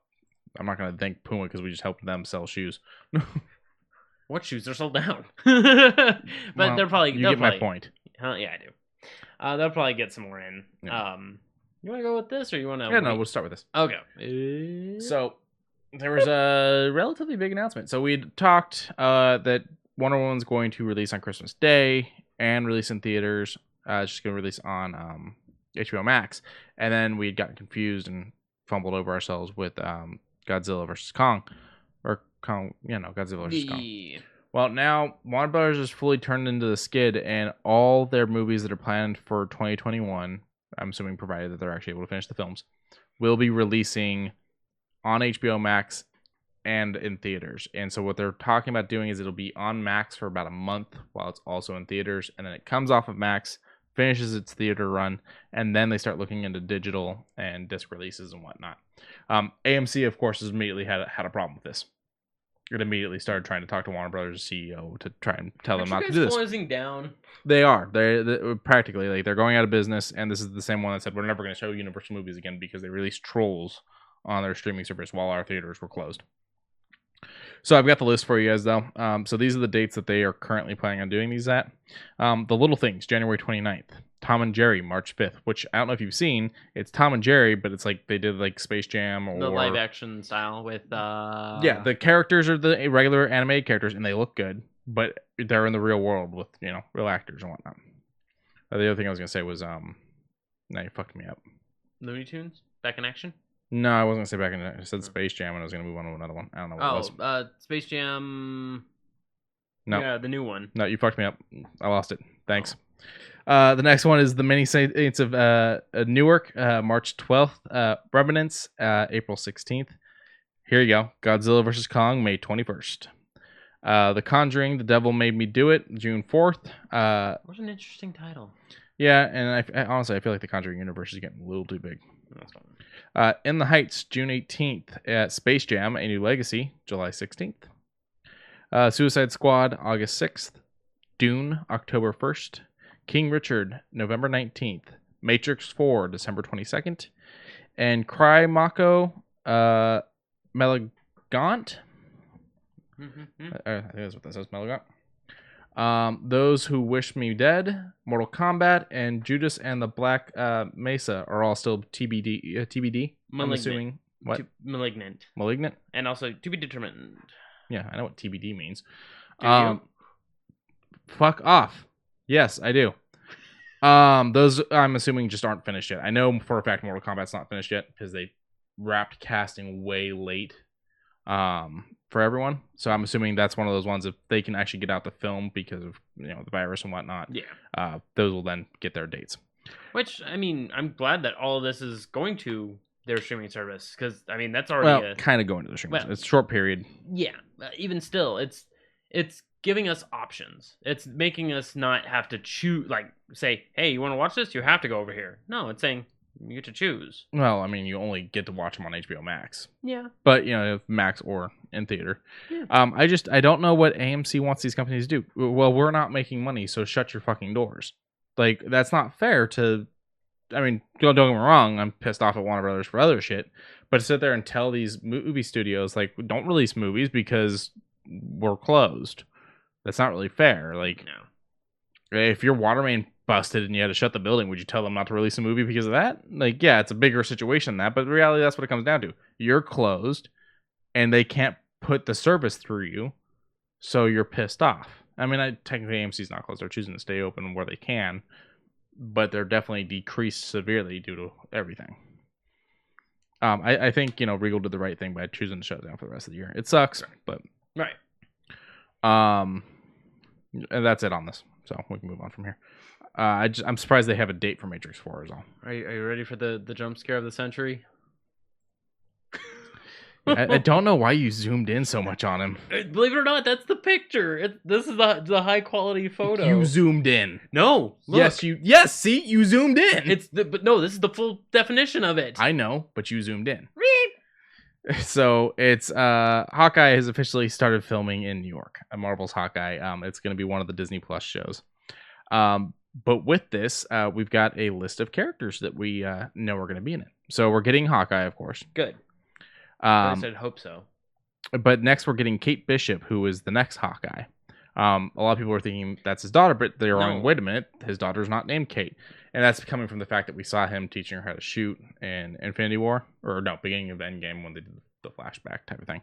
I'm not going to thank Puma because we just helped them sell shoes. What shoes? They're sold down. But well, they're probably... You get my point. Yeah, I do. They'll probably get some more in. Yeah. You want to go with this or you want to... Yeah, no, we'll start with this. Okay. So, there was a relatively big announcement. So, we talked that Wonder Woman's going to release on Christmas Day and release in theaters. It's just going to release on HBO Max. And then we got confused and fumbled over ourselves with Godzilla vs. Kong. Or Kong, Godzilla vs. Kong. Well, now Warner Brothers is fully turned into the skid, and all their movies that are planned for 2021, I'm assuming provided that they're actually able to finish the films, will be releasing on HBO Max and in theaters. And so what they're talking about doing is it'll be on Max for about a month while it's also in theaters, and then it comes off of Max, finishes its theater run, and then they start looking into digital and disc releases and whatnot. AMC, of course, has immediately had a problem with this. It immediately started trying to talk to Warner Brothers' CEO to try and tell them not to do this. Closing down? They are. They're practically, like, they're going out of business, and this is the same one that said we're never going to show Universal movies again because they released Trolls on their streaming service while our theaters were closed. So I've got the list for you guys, though. So these are the dates that they are currently planning on doing these at. The Little Things, January 29th. Tom and Jerry, March 5th, which I don't know if you've seen. It's Tom and Jerry, but it's like they did like Space Jam or... The live action style with... Yeah, the characters are the regular animated characters, and they look good, but they're in the real world with, real actors and whatnot. The other thing I was going to say was... Now you fucked me up. Looney Tunes? Back in action? No, I wasn't going to say back in... I said Space Jam, and I was going to move on to another one. I don't know what it was. Space Jam... No. Yeah, the new one. No, you fucked me up. I lost it. Thanks. The next one is The Many Saints of Newark, March 12th. Revenants, April 16th. Here you go. Godzilla vs. Kong, May 21st. The Conjuring, The Devil Made Me Do It, June 4th. What an interesting title. Yeah, and I honestly, I feel like the Conjuring universe is getting a little too big. That's fine. In the Heights, June 18th. Space Jam, A New Legacy, July 16th. Suicide Squad, August 6th. Dune, October 1st. King Richard, November 19th. Matrix 4, December 22nd. And Cry Mako, Meligant. I think that's what that says, Meligant. Those Who Wish Me Dead, Mortal Kombat, and Judas and the Black Mesa are all still TBD. TBD. I'm assuming. What? Malignant. Malignant? And also to be determined. Yeah, I know what TBD means. Do you? Fuck off. Yes, I do. Those I'm assuming just aren't finished yet. I know for a fact Mortal Kombat's not finished yet because they wrapped casting way late for everyone. So I'm assuming that's one of those ones if they can actually get out the film because of the virus and whatnot. Yeah. Those will then get their dates. Which I mean, I'm glad that all of this is going to their streaming service because I mean that's already kind of going to the streaming. It's a short period. Yeah, even still, it's giving us options. It's making us not have to choose. Like say, hey, you want to watch this? You have to go over here. No, it's saying you get to choose. Well, I mean, you only get to watch them on HBO Max. Yeah. But Max or in theater. Yeah. I don't know what AMC wants these companies to do. Well, we're not making money, so shut your fucking doors. Like that's not fair to. I mean, don't get me wrong. I'm pissed off at Warner Brothers for other shit, but to sit there and tell these movie studios like don't release movies because we're closed. That's not really fair. Like, no. If your water main busted and you had to shut the building, would you tell them not to release a movie because of that? Like, yeah, it's a bigger situation than that, but in reality, that's what it comes down to. You're closed, and they can't put the service through you, so you're pissed off. I mean, technically AMC's not closed. They're choosing to stay open where they can, but they're definitely decreased severely due to everything. I think, Regal did the right thing by choosing to shut down for the rest of the year. It sucks, but... Right. And that's it on this. So we can move on from here. I'm surprised they have a date for Matrix 4 is all. Are you ready for the jump scare of the century? I don't know why you zoomed in so much on him. Believe it or not, that's the picture. This is the high quality photo. You zoomed in. No. Look. Yes, see, you zoomed in. But no, this is the full definition of it. I know, but you zoomed in. So it's Hawkeye has officially started filming in New York. Marvel's Hawkeye. It's going to be one of the Disney Plus shows. But with this, we've got a list of characters that we know are going to be in it. So we're getting Hawkeye, of course. Good. I said hope so. But next we're getting Kate Bishop, who is the next Hawkeye. A lot of people are thinking that's his daughter, but they're wrong. Wait a minute, his daughter's not named Kate. And that's coming from the fact that we saw him teaching her how to shoot in Infinity War. Or no, beginning of Endgame when they did the flashback type of thing.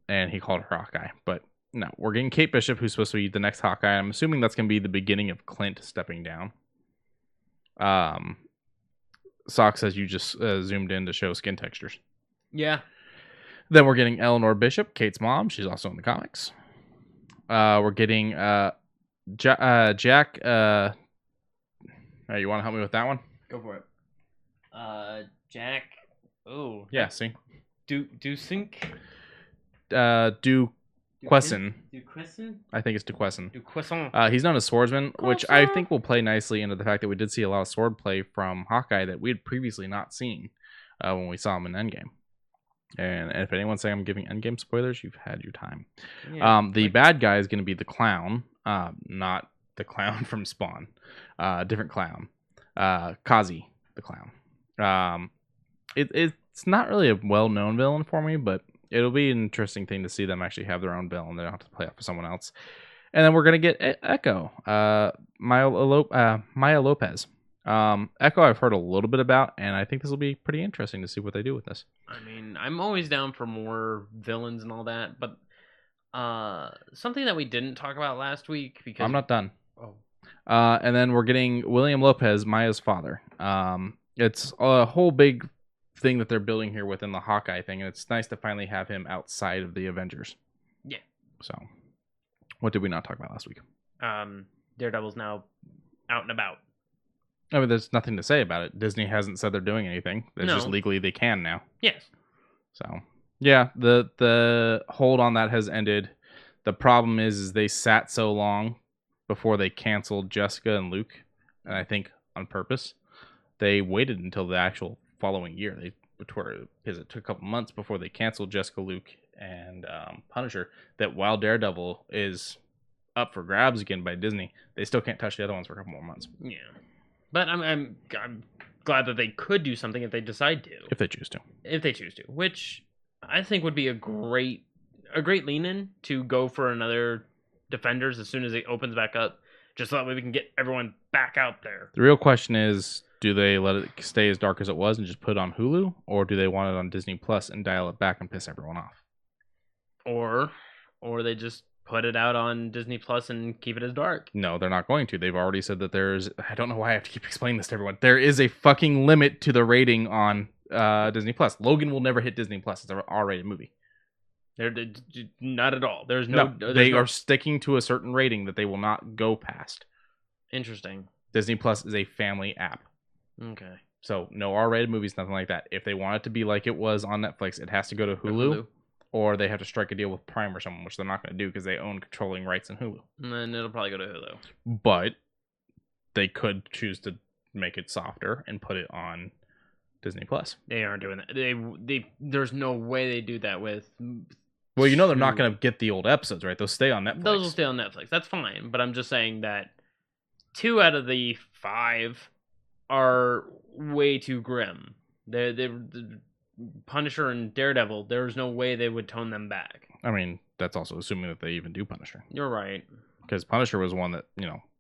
And he called her Hawkeye. But no, we're getting Kate Bishop, who's supposed to be the next Hawkeye. I'm assuming that's going to be the beginning of Clint stepping down. Sock says you just zoomed in to show skin textures. Yeah. Then we're getting Eleanor Bishop, Kate's mom. She's also in the comics. We're getting Jack. You want to help me with that one? Go for it. Jack. Oh. Yeah, see? Duquessin? Duquessin. Duquessin? I think it's Duquessin. Duquessin. He's known as Swordsman, which I think will play nicely into the fact that we did see a lot of sword play from Hawkeye that we had previously not seen when we saw him in Endgame. And if anyone's saying I'm giving Endgame spoilers, you've had your time. Yeah, the bad guy is going to be the clown, not the clown from Spawn. Different clown. Kazi, the clown. It's not really a well-known villain for me, but it'll be an interesting thing to see them actually have their own villain. They don't have to play off for someone else. And then we're going to get Echo, Maya Lopez. Echo I've heard a little bit about, and I think this will be pretty interesting to see what they do with this. I mean, I'm always down for more villains and all that, but something that we didn't talk about last week because I'm not done. Oh. And then we're getting William Lopez, Maya's father. It's a whole big thing that they're building here within the Hawkeye thing, and it's nice to finally have him outside of the Avengers. Yeah. So, what did we not talk about last week? Daredevil's now out and about. I mean, there's nothing to say about it. Disney hasn't said they're doing anything. It's just legally they can now. Yes. So, yeah, the hold on that has ended. The problem is they sat so long before they canceled Jessica and Luke, and I think on purpose. They waited until the actual following year. Because it took a couple months before they canceled Jessica, Luke, and Punisher. That while Daredevil is up for grabs again by Disney, they still can't touch the other ones for a couple more months. Yeah. But I'm glad that they could do something if they decide to. If they choose to. Which I think would be a great lean-in to go for another Defenders as soon as it opens back up. Just so that way we can get everyone back out there. The real question is, do they let it stay as dark as it was and just put it on Hulu? Or do they want it on Disney Plus and dial it back and piss everyone off? Or they just put it out on Disney Plus and keep it as dark. No, they're not going to. They've already said that I don't know why I have to keep explaining this to everyone. There is a fucking limit to the rating on Disney Plus. Logan will never hit Disney Plus. It's an R-rated movie. They're not at all. They are sticking to a certain rating that they will not go past. Interesting. Disney Plus is a family app. Okay. So no R-rated movies, nothing like that. If they want it to be like it was on Netflix, it has to go to Hulu. Or they have to strike a deal with Prime or someone, which they're not going to do because they own controlling rights in Hulu. And then it'll probably go to Hulu. But they could choose to make it softer and put it on Disney Plus. They aren't doing that. There's no way they do that with. Well, they're not going to get the old episodes, right? They'll stay on Netflix. Those will stay on Netflix. That's fine. But I'm just saying that 2 out of the 5 are way too grim. They're Punisher and Daredevil, there's no way they would tone them back. I mean, that's also assuming that they even do Punisher. You're right. Because Punisher was one that,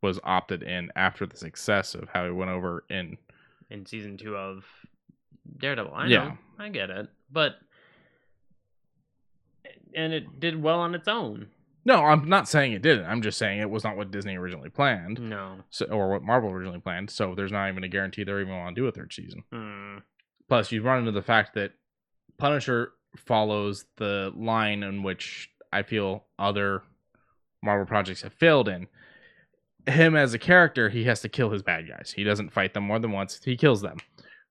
was opted in after the success of how he went over in season 2 of Daredevil. I Yeah. know, I get it, but and it did well on its own. No, I'm not saying it didn't. I'm just saying it was not what Disney originally planned. No. So, or what Marvel originally planned. So there's not even a guarantee they're even want to do a third season. Plus, you run into the fact that Punisher follows the line in which I feel other Marvel projects have failed in. Him as a character, he has to kill his bad guys. He doesn't fight them more than once. He kills them.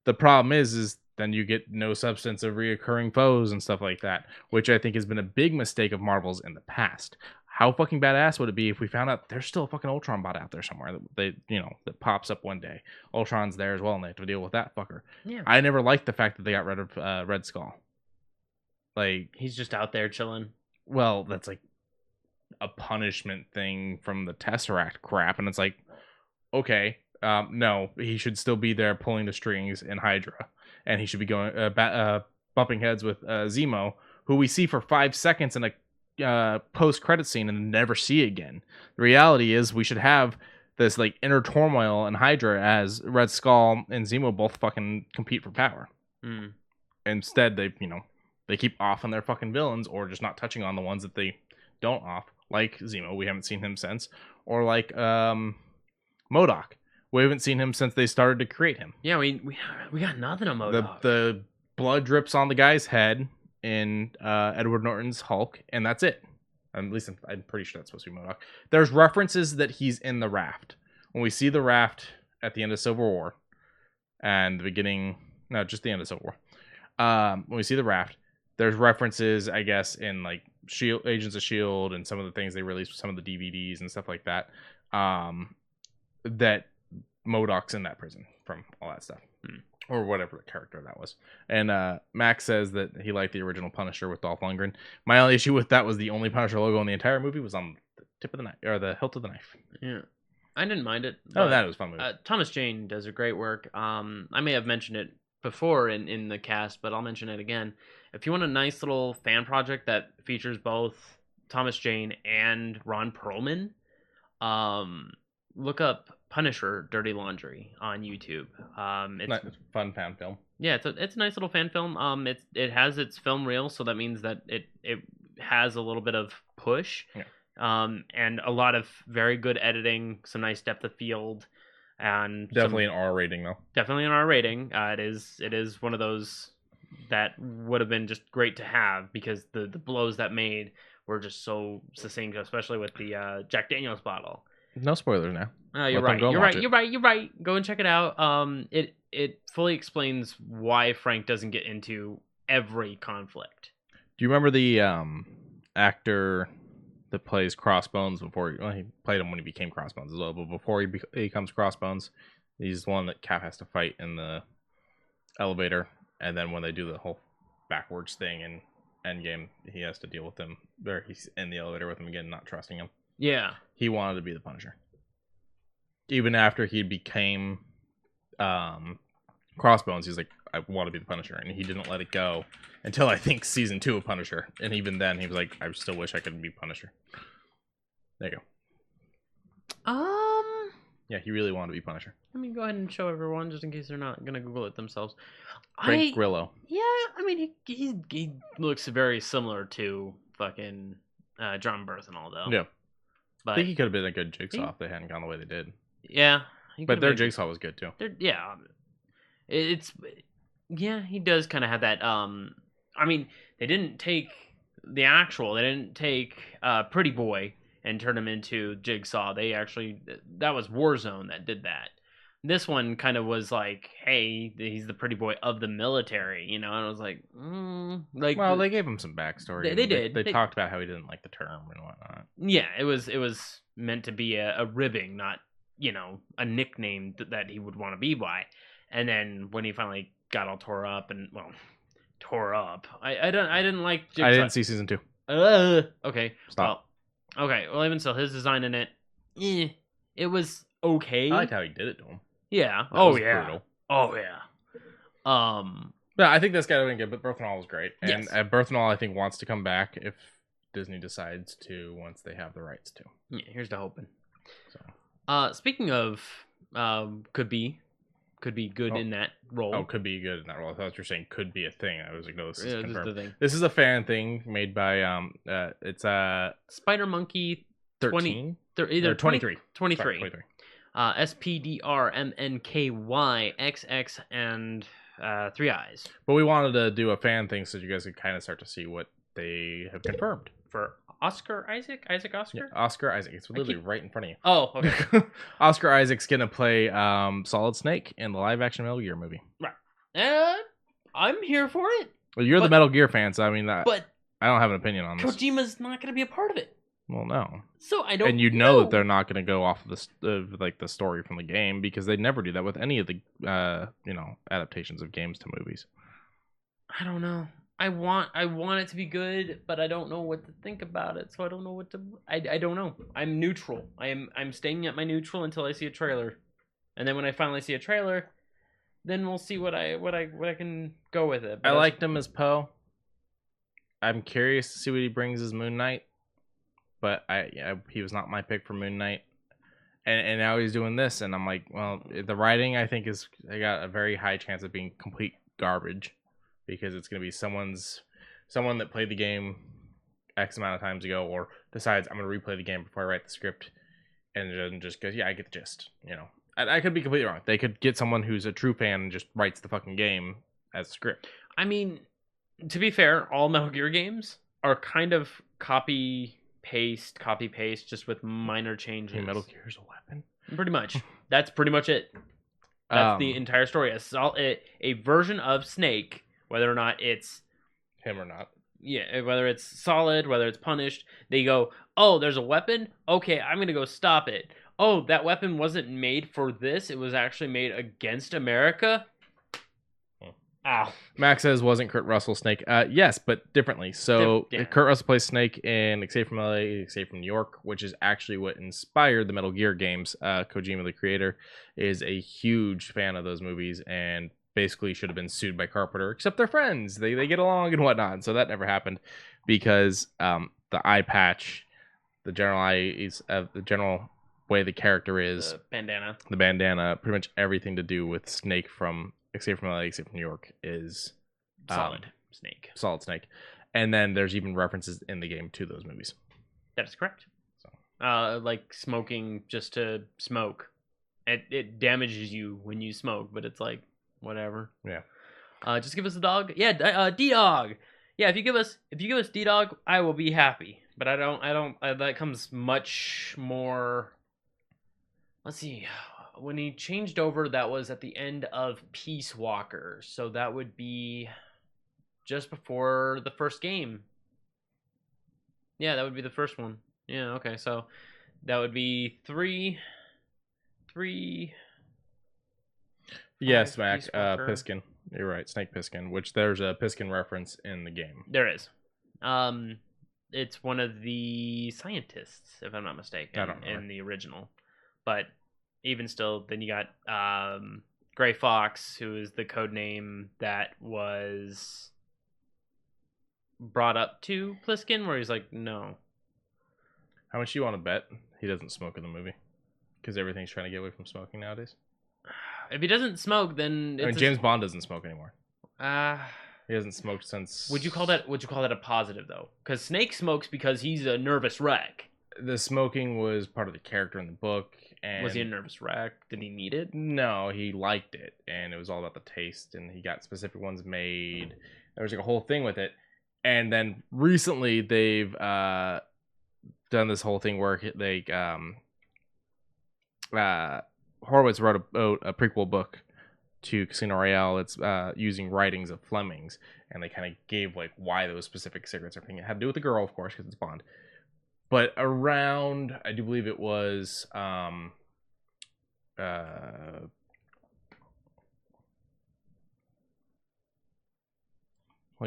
The problem is then you get no substance of reoccurring foes and stuff like that, which I think has been a big mistake of Marvel's in the past. How fucking badass would it be if we found out there's still a fucking Ultron bot out there somewhere that pops up one day? Ultron's there as well, and they have to deal with that fucker. Yeah. I never liked the fact that they got rid of Red Skull. Like, he's just out there chilling. Well, that's like a punishment thing from the Tesseract crap, and it's like, okay, no, he should still be there pulling the strings in Hydra, and he should be going bumping heads with Zemo, who we see for 5 seconds in a post-credit scene and never see again. The reality is we should have this like inner turmoil in Hydra as Red Skull and Zemo both fucking compete for power. Instead, they keep off on their fucking villains, or just not touching on the ones that they don't off, like Zemo. We haven't seen him since, or like MODOK. We haven't seen him since they started to create him. Yeah, we got nothing on MODOK. The blood drips on the guy's head in Edward Norton's Hulk, and that's it. At least I'm pretty sure that's supposed to be MODOK. There's references that he's in the raft. When we see the raft at the end of Civil War, and the beginning, no, just the end of Civil War. When we see the raft, there's references, I guess, in like Shield, Agents of Shield, and some of the things they released, some of the DVDs and stuff like that. That MODOK's in that prison from all that stuff, or whatever the character that was. And Max says that he liked the original Punisher with Dolph Lundgren. My only issue with that was the only Punisher logo in the entire movie was on the tip of the knife, or the hilt of the knife. Yeah, I didn't mind it. Oh, that was a fun movie. Thomas Jane does a great work. I may have mentioned it before in the cast, but I'll mention it again. If you want a nice little fan project that features both Thomas Jane and Ron Perlman, look up Punisher Dirty Laundry on YouTube. It's a fun fan film. Yeah, it's a nice little fan film. It has its film reel, so that means that it has a little bit of push. Yeah. And a lot of very good editing, some nice depth of field, and definitely an R rating though. Definitely an R rating. It is one of those that would have been just great to have, because the blows that made were just so succinct, especially with the Jack Daniels bottle. No spoilers now. You're right. You're right. Go and check it out. It fully explains why Frank doesn't get into every conflict. Do you remember the actor that plays Crossbones before? Well, he played him when he became Crossbones as well, but before he becomes Crossbones, he's the one that Cap has to fight in the elevator, and then when they do the whole backwards thing in Endgame, he has to deal with him. Or he's in the elevator with him again, not trusting him. Yeah. He wanted to be the Punisher. Even after he became Crossbones, he's like, I want to be the Punisher. And he didn't let it go until I think season 2 of Punisher. And even then, he was like, I still wish I could be Punisher. There you go. Yeah, he really wanted to be Punisher. Let me go ahead and show everyone, just in case they're not going to Google it themselves. Frank Grillo. Yeah, I mean, he looks very similar to fucking John Berthenol, though. Yeah. But I think he could have been a good Jigsaw if they hadn't gone the way they did. Yeah. But their Jigsaw was good, too. Yeah. He does kind of have that, I mean, they didn't take Pretty Boy and turn him into Jigsaw. That was Warzone that did that. This one kind of was like, hey, he's the pretty boy of the military, and I was like, well, they gave him some backstory. They did. They talked about how he didn't like the term and whatnot. Yeah, it was meant to be a ribbing, not, a nickname that he would want to be by. And then when he finally got all tore up, I didn't like Jigsaw. I didn't see season 2. Okay. Stop. Well, even still, his design in it, it was okay. I liked how he did it to him. Yeah. That was brutal. Oh yeah. Yeah, I think this guy would be good, but Berthenol was great, and Yes. Berthenol I think wants to come back if Disney decides to once they have the rights to. Yeah, here's to hoping. So Speaking of, could be good in that role. Oh, could be good in that role. I thought you were saying could be a thing. I was like, no, this is confirmed. This is the thing. This is a fan thing made by it's Spider Monkey 13? either 23. 23. 23. SPDRMNKYXX and 3 eyes. But we wanted to do a fan thing so you guys could kind of start to see what they have confirmed For Oscar Isaac? Isaac Oscar? Yeah, Oscar Isaac. It's literally right in front of you. Oh, okay. Oscar Isaac's gonna play Solid Snake in the live-action Metal Gear movie. Right. I'm here for it. Well, you're the Metal Gear fan, so I mean that. But I don't have an opinion on this. Kojima's not going to be a part of it. Well, no. So I don't. And you know that they're not going to go off of the story from the game because they never do that with any of the adaptations of games to movies. I don't know. I want it to be good, but I don't know what to think about it. So I don't know what to. I don't know. I'm neutral. I'm staying at my neutral until I see a trailer, and then when I finally see a trailer, then we'll see what I can go with it. But I liked him as Poe. I'm curious to see what he brings as Moon Knight, but he was not my pick for Moon Knight, and now he's doing this, and I'm like, well, the writing I think I got a very high chance of being complete garbage, because it's gonna be someone that played the game X amount of times ago, or decides I'm gonna replay the game before I write the script, and then just goes, yeah, I get the gist. I could be completely wrong. They could get someone who's a true fan and just writes the fucking game as a script. I mean, to be fair, all Metal Gear games are kind of copy paste, just with minor changes. Metal Gear's a weapon? Pretty much. That's pretty much it. That's the entire story. A version of Snake, whether or not it's him or not. Yeah, whether it's Solid, whether it's Punished, they go, oh, there's a weapon? Okay, I'm going to go stop it. Oh, that weapon wasn't made for this. It was actually made against America. Ow. Max says, wasn't Kurt Russell Snake? Yes, but differently. So Kurt Russell plays Snake in Escape from LA, Escape from New York, which is actually what inspired the Metal Gear games. Kojima, the creator, is a huge fan of those movies and basically should have been sued by Carpenter, except they're friends. They get along and whatnot. So that never happened because the eye patch, the general way the character is, the bandana, pretty much everything to do with Snake from Escape from LA, Escape from New York is Solid Snake. And then there's even references in the game to those movies. That is correct. So. Like smoking just to smoke. It damages you when you smoke, but it's like whatever. Yeah. Just give us a dog. Yeah, D-Dog. Yeah, if you give us D-Dog, I will be happy. But I don't that comes much more. Let's see. When he changed over, that was at the end of Peace Walker. So that would be just before the first game. Yeah, that would be the first one. Yeah, okay. So that would be 3. Yes, Mac. Piskin. You're right. Snake Piskin, which there's a Piskin reference in the game. There is. It's one of the scientists, if I'm not mistaken, I don't know. in the original. But even still, then you got Gray Fox, who is the code name that was brought up to Pliskin, where he's like, no. How much do you want to bet he doesn't smoke in the movie? Because everything's trying to get away from smoking nowadays. If he doesn't smoke, then James Bond doesn't smoke anymore. He hasn't smoked since. Would you call that a positive though? Because Snake smokes because he's a nervous wreck. The smoking was part of the character in the book. And was he a nervous wreck? Did he need it? No, he liked it, and it was all about the taste, and he got specific ones made. There was like a whole thing with it, and then recently they've done this whole thing where they Horowitz wrote a prequel book to Casino Royale. It's using writings of Fleming's, and they kind of gave like why those specific cigarettes are being. It had to do with the girl, of course, because it's Bond. But around, I do believe it was, holy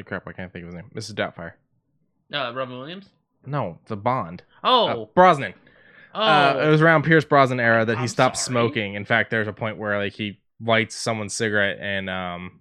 crap, I can't think of his name. Mrs. Doubtfire. Robin Williams? No, the Bond. Oh. Brosnan. Oh. It was around Pierce Brosnan era that he stopped smoking. In fact, there's a point where like he lights someone's cigarette and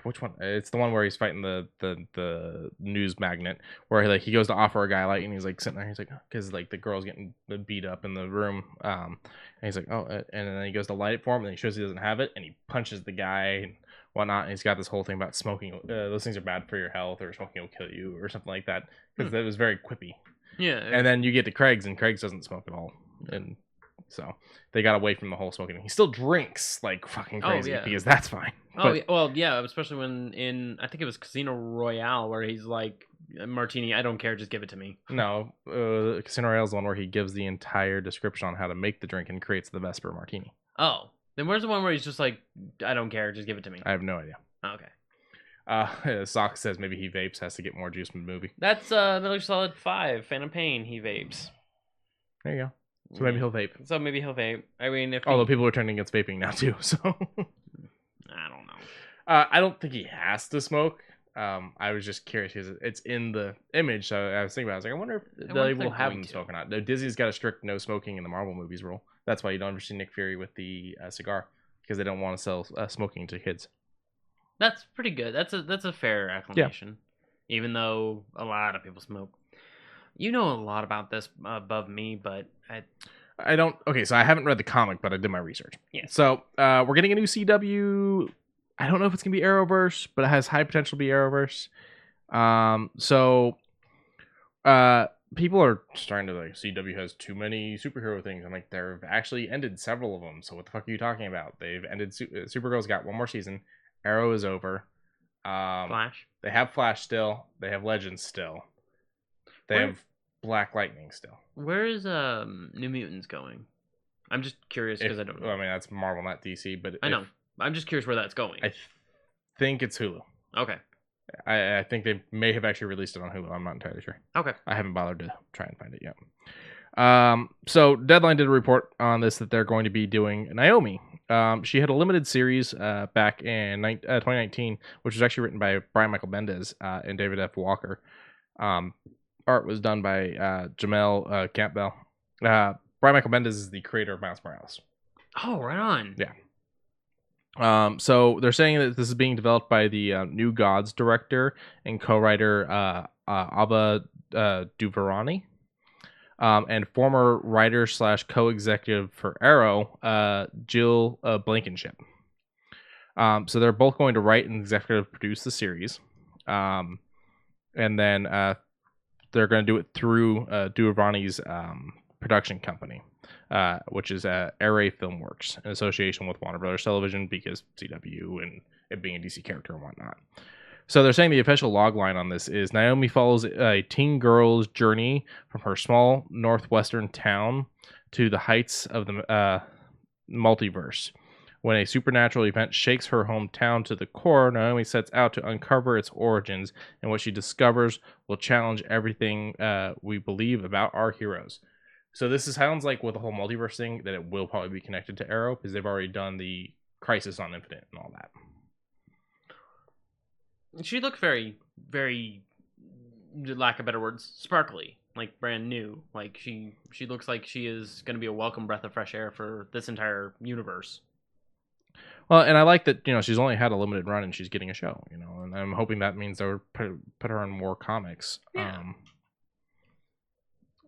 which one? It's the one where he's fighting the news magnate, where he goes to offer a guy a light, and he's like sitting there. He's like, because like the girl's getting beat up in the room, and he's like, oh, and then he goes to light it for him, and he shows he doesn't have it, and he punches the guy and whatnot. And he's got this whole thing about smoking. Those things are bad for your health, or smoking will kill you, or something like that. Because it was very quippy. Yeah. And then you get to Craig's, and Craig's doesn't smoke at all, and so they got away from the whole smoking. He still drinks like fucking crazy because that's fine. Yeah. Well, yeah, especially when I think it was Casino Royale where he's like, martini, I don't care, just give it to me. No, Casino Royale is the one where he gives the entire description on how to make the drink and creates the Vesper martini. Oh, then where's the one where he's just like, I don't care, just give it to me? I have no idea. Okay. Sock says maybe he vapes, has to get more juice from the movie. That's Metal Gear Solid 5, Phantom Pain, he vapes. There you go. So maybe he'll vape. I mean, although people are turning against vaping now too, so I don't know. I don't think he has to smoke. I was just curious because it's in the image, so I was thinking about it. I was like, I wonder if they will have him smoke or not. No, Disney's got a strict no smoking in the Marvel movies rule. That's why you don't ever see Nick Fury with the cigar, because they don't want to sell smoking to kids. That's pretty good. That's a fair acclamation, even though a lot of people smoke. You know a lot about this above me, but I don't. Okay, so I haven't read the comic, but I did my research. Yeah. So we're getting a new CW. I don't know if it's gonna be Arrowverse, but it has high potential to be Arrowverse. People are starting to like CW has too many superhero things. I'm like, they've actually ended several of them. So what the fuck are you talking about? They've ended. Supergirl's got one more season. Arrow is over. Flash. They have Flash still. They have Legends still. They have Black Lightning still. Where is New Mutants going? I'm just curious because I don't know. Well, I mean, that's Marvel, not DC, but I know. I'm just curious where that's going. I think it's Hulu. Okay. I think they may have actually released it on Hulu. I'm not entirely sure. Okay. I haven't bothered to try and find it yet. So Deadline did a report on this that they're going to be doing Naomi. She had a limited series back in 2019, which was actually written by Brian Michael Bendis and David F. Walker. Art was done by Jamel Campbell. Brian Michael Bendis is the creator of Miles Morales. Oh, right on. Yeah. So they're saying that this is being developed by the New Gods director and co-writer Ava DuVernay, and former writer / co-executive for Arrow, Jill Blankenship. So they're both going to write and executive produce the series, and then they're going to do it through DuVernay's production company. Which is Array Filmworks, in association with Warner Brothers Television, because CW and it being a DC character and whatnot. So they're saying the official logline on this is Naomi follows a teen girl's journey from her small northwestern town to the heights of the multiverse. When a supernatural event shakes her hometown to the core, Naomi sets out to uncover its origins, and what she discovers will challenge everything we believe about our heroes. So this sounds like with the whole multiverse thing that it will probably be connected to Arrow, because they've already done the Crisis on Infinite and all that. She looks very, very, lack of better words, sparkly, like brand new. Like she looks like she is going to be a welcome breath of fresh air for this entire universe. Well, and I like that, she's only had a limited run and she's getting a show, and I'm hoping that means they'll put her in more comics. Yeah.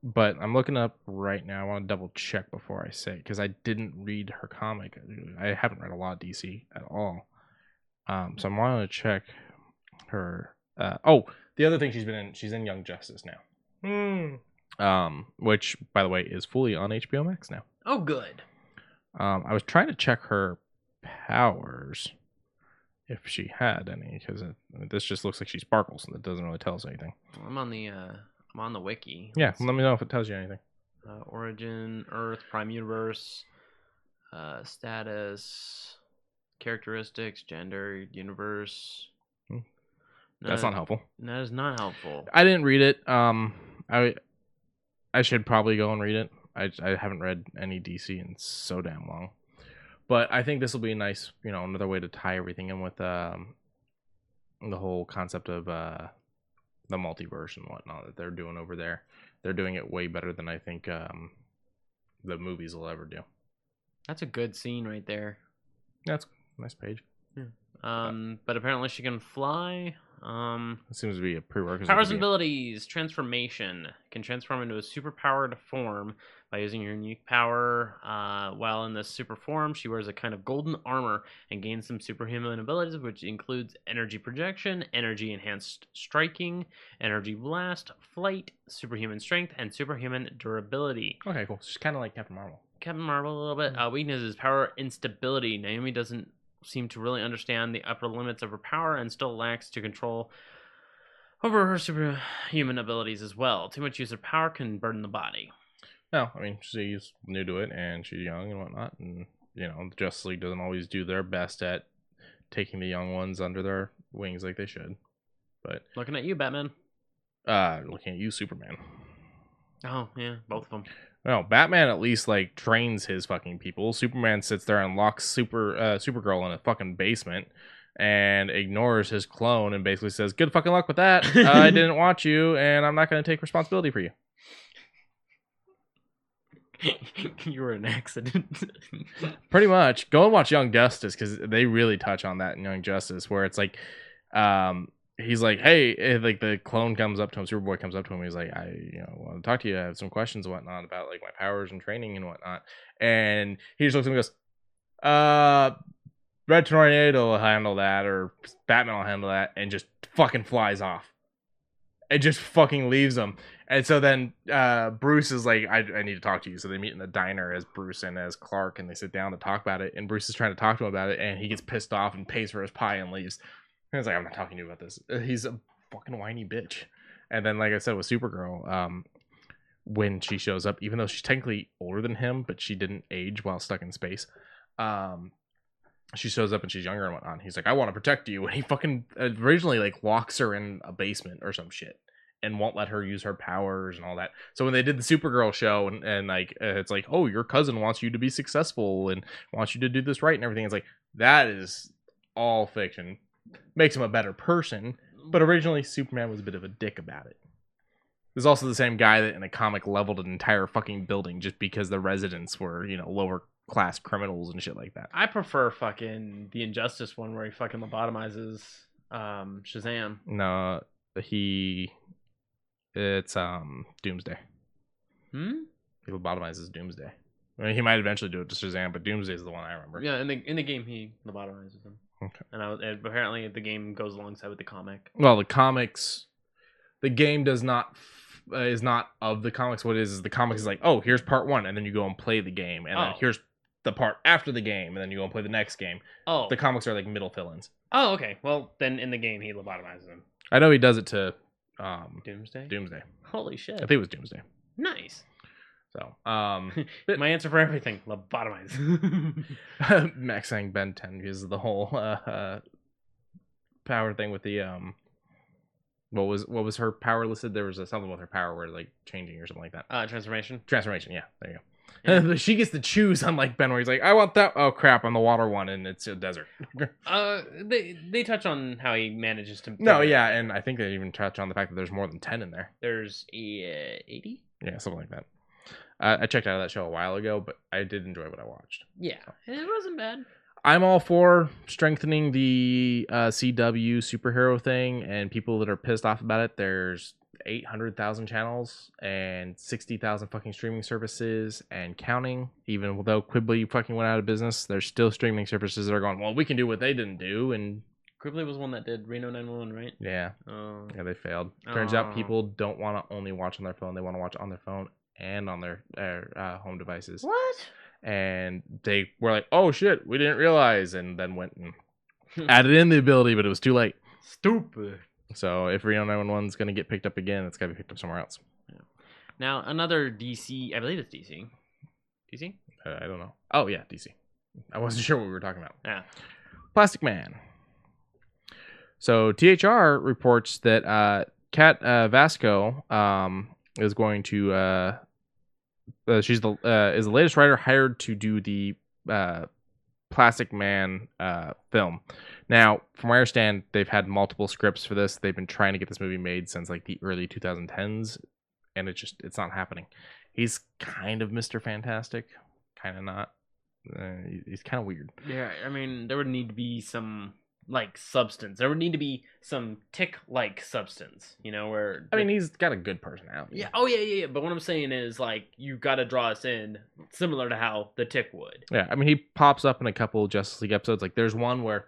But I'm looking up right now. I want to double check before I say, because I didn't read her comic. I haven't read a lot of DC at all. So I'm wanting to check her. The other thing she's in Young Justice now. Which, by the way, is fully on HBO Max now. Oh, good. I was trying to check her powers, if she had any, because this just looks like she sparkles, and it doesn't really tell us anything. I'm on the wiki. Yeah, let me know if it tells you anything. Origin, Earth, Prime Universe, status, characteristics, gender, universe. That's not helpful. That is not helpful. I didn't read it. I should probably go and read it. I haven't read any DC in so damn long. But I think this will be a nice, another way to tie everything in with the whole concept of the multiverse and whatnot that they're doing over there. They're doing it way better than I think the movies will ever do. That's a good scene right there. That's a nice page. Yeah. But apparently she can fly. It seems to be a prerequisite. Powers and abilities. Transformation. Can transform into a superpowered form by using your unique power. While in this super form, she wears a kind of golden armor and gains some superhuman abilities, which includes energy projection, energy enhanced striking, energy blast, flight, superhuman strength, and superhuman durability. Okay, cool. She's kind of like Captain Marvel. Captain Marvel a little bit. Weakness is power instability. Naomi doesn't seem to really understand the upper limits of her power and still lacks to control over her superhuman abilities as well. Too much use of power can burden the body. No, I mean, she's new to it, and she's young and whatnot, and, you know, the Justice League doesn't always do their best at taking the young ones under their wings like they should. But looking at you, Batman. Looking at you, Superman. Oh, yeah, both of them. No, Batman at least, like, trains his fucking people. Superman sits there and locks Supergirl in a fucking basement and ignores his clone and basically says, good fucking luck with that. I didn't want you, and I'm not going to take responsibility for you. You were an accident. Pretty much. Go and watch Young Justice, because they really touch on that in Young Justice, where it's like, he's like, hey, like the clone comes up to him, Superboy comes up to him, he's like, I want to talk to you, I have some questions and whatnot about like my powers and training and whatnot. And he just looks at him and goes, Red Tornado will handle that, or Batman will handle that, and just fucking flies off. It just fucking leaves him. And so then Bruce is like, I need to talk to you. So they meet in the diner as Bruce and as Clark, and they sit down to talk about it. And Bruce is trying to talk to him about it, and he gets pissed off and pays for his pie and leaves. And he's like, I'm not talking to you about this. He's a fucking whiny bitch. And then, like I said, with Supergirl, when she shows up, even though she's technically older than him, but she didn't age while stuck in space, she shows up and she's younger and whatnot. And he's like, I want to protect you. And he fucking originally like locks her in a basement or some shit and won't let her use her powers and all that. So when they did the Supergirl show and like, it's like, oh, your cousin wants you to be successful and wants you to do this right and everything. It's like, that is all fiction. Makes him a better person. But originally Superman was a bit of a dick about it. There's also the same guy that in a comic leveled an entire fucking building just because the residents were, lower class criminals and shit like that. I prefer fucking the Injustice one where he fucking lobotomizes Shazam. No, it's Doomsday. He lobotomizes Doomsday. I mean, he might eventually do it to Shazam, but Doomsday is the one I remember. Yeah, in the game he lobotomizes him. Okay. And apparently the game goes alongside with the comic. Well, the game is not of the comics. What it is the comic is like, oh, here's part 1, and then you go and play the game, and then here's the part after the game, and then you go and play the next game. Oh, the comics are like middle fill-ins. Oh, okay. Well, then in the game he lobotomizes him. I know he does it to Doomsday. Holy shit! I think it was Doomsday. Nice. So, my answer for everything: lobotomize. Max saying Ben 10 because of the whole power thing with the what was her power listed? There was something with her power where like changing or something like that. Transformation. Yeah, there you go. Yeah. She gets to choose, unlike Ben, where he's like, I want that. Oh crap, I'm the water one, and it's a desert. They touch on how he manages to. No, yeah, and I think they even touch on the fact that there's more than 10 in there. There's 80. Yeah, something like that. I checked out of that show a while ago, but I did enjoy what I watched. Yeah, it wasn't bad. I'm all for strengthening the CW superhero thing, and people that are pissed off about it. There's 800,000 channels and 60,000 fucking streaming services and counting. Even though Quibbly fucking went out of business, there's still streaming services that are going, well, we can do what they didn't do. And Quibbly was one that did Reno 911, right? Yeah. Oh. Yeah, they failed. Turns out people don't want to only watch on their phone. They want to watch on their phone and on their home devices. What? And they were like, oh shit, we didn't realize, and then went and added in the ability, but it was too late. Stupid. So if Reno 911 is going to get picked up again, it's got to be picked up somewhere else. Yeah. Now, another DC, I believe it's DC. DC? I don't know. Oh, yeah, DC. I wasn't sure what we were talking about. Yeah. Plastic Man. So THR reports that Kat Vasco is going to... she's is the latest writer hired to do the Plastic Man film. Now, from where I understand, they've had multiple scripts for this. They've been trying to get this movie made since like the early 2010s, and it's not happening. He's kind of Mr. Fantastic, kind of not. He's kind of weird. Yeah, I mean, there would need to be some like substance. There would need to be some tick-like substance, where I mean, he's got a good personality. yeah, oh yeah. But what I'm saying is, like, you got to draw us in similar to how the Tick would. Yeah, I mean, he pops up in a couple Justice League episodes. Like, there's one where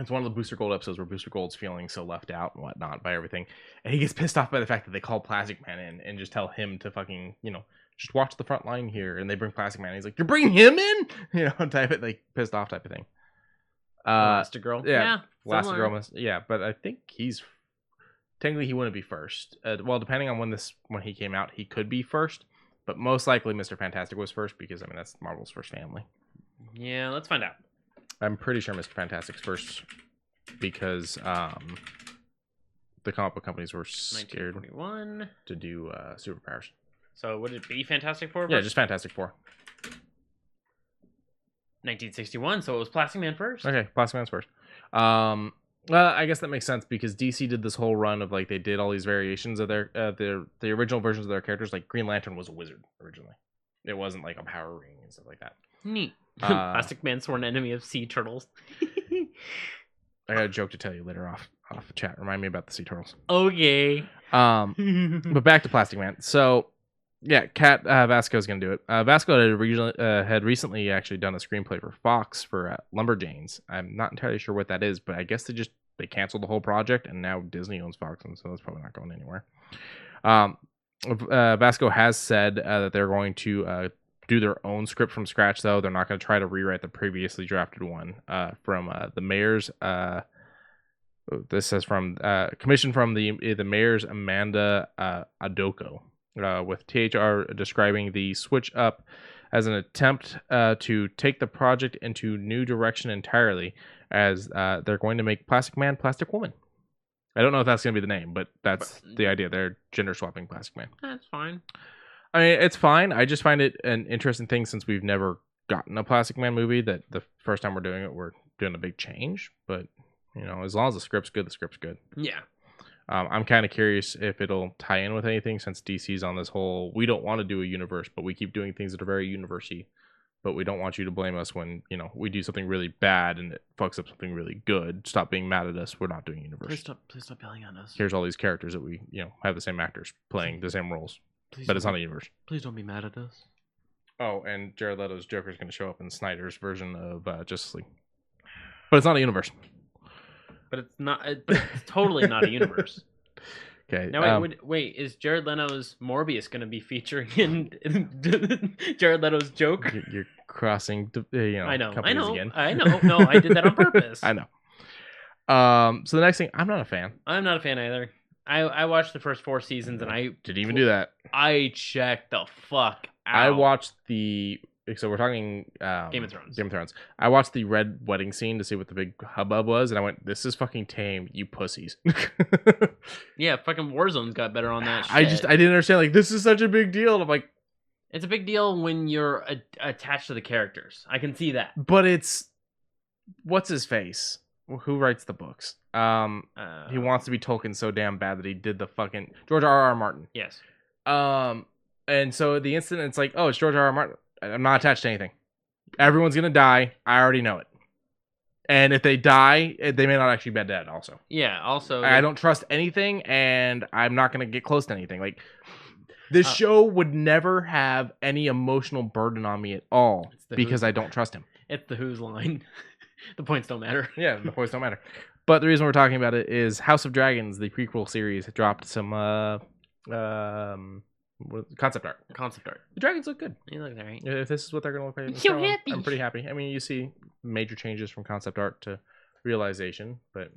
it's one of the Booster Gold episodes where Booster Gold's feeling so left out and whatnot by everything, and he gets pissed off by the fact that they call Plastic Man in and just tell him to fucking, just watch the front line here, and they bring Plastic Man. And he's like, "You're bringing him in," type it, like pissed off type of thing. Elastigirl, yeah, Elastigirl, yeah, but I think he's technically he wouldn't be first. Well, depending on when he came out, he could be first, but most likely Mr. Fantastic was first because I mean that's Marvel's first family. Yeah, let's find out. I'm pretty sure Mr. Fantastic's first because the comic book companies were scared to do superpowers. So would it be Fantastic Four? Yeah, just Fantastic Four. 1961, so it was Plastic Man first. Okay, Plastic Man's first. Well, I guess that makes sense because DC did this whole run of like they did all these variations of their the original versions of their characters. Like Green Lantern was a wizard originally. It wasn't like a power ring and stuff like that. Neat. Plastic Man sworn enemy of sea turtles. I got a joke to tell you later off chat. Remind me about the sea turtles. Okay. But back to Plastic Man. So yeah, Cat Vasco's gonna do it. Vasco had recently actually done a screenplay for Fox for Lumberjanes. I'm not entirely sure what that is, but I guess they canceled the whole project, and now Disney owns Fox, and so that's probably not going anywhere. Vasco has said that they're going to do their own script from scratch, though. They're not going to try to rewrite the previously drafted one from the mayor's. This says from commission from the mayor's Amanda Adoko. With THR describing the switch up as an attempt to take the project into new direction entirely, as they're going to make Plastic Man Plastic Woman. I don't know if that's going to be the name, but that's the idea. They're gender swapping Plastic Man. That's fine. I mean, it's fine. I just find it an interesting thing since we've never gotten a Plastic Man movie that the first time we're doing it, we're doing a big change. But, as long as the script's good, the script's good. Yeah. I'm kind of curious if it'll tie in with anything since DC's on this whole, we don't want to do a universe, but we keep doing things that are very universe-y. But we don't want you to blame us when, we do something really bad and it fucks up something really good. Stop being mad at us. We're not doing universe. Please stop yelling at us. Here's all these characters that we, have the same actors playing the same roles. But it's not a universe. Please don't be mad at us. Oh, and Jared Leto's Joker is going to show up in Snyder's version of Justice League. But it's not a universe. But it's not. But it's totally not a universe. Okay. Now wait. Is Jared Leto's Morbius going to be featuring in Jared Leto's Joker? You're crossing, I know. again. I know. No, I did that on purpose. I know. So the next thing, I'm not a fan. I'm not a fan either. I watched the first 4 seasons and I didn't even do that. I checked the fuck out. I watched so we're talking Game of Thrones. Game of Thrones. I watched the red wedding scene to see what the big hubbub was, and I went, "This is fucking tame, you pussies." Yeah, fucking Warzone's got better on that shit. I didn't understand. Like, this is such a big deal. And I'm like, it's a big deal when you're attached to the characters. I can see that. But it's what's his face? Who writes the books? He wants to be Tolkien so damn bad that he did the fucking George R.R. Martin. Yes. And so the instant it's like, oh, it's George R.R. Martin. I'm not attached to anything. Everyone's gonna die. I already know it. And if they die, they may not actually be dead. Also. Yeah. Also, I don't trust anything, and I'm not gonna get close to anything. Like, this show would never have any emotional burden on me at all because I don't trust him. It's the Who's line. The points don't matter. Yeah, the points don't matter. But the reason we're talking about it is House of Dragons, the prequel series, dropped some concept art. The dragons look good. They look alright. If this is what they're going to look like, I'm so happy. I'm pretty happy. I mean, you see major changes from concept art to realization, but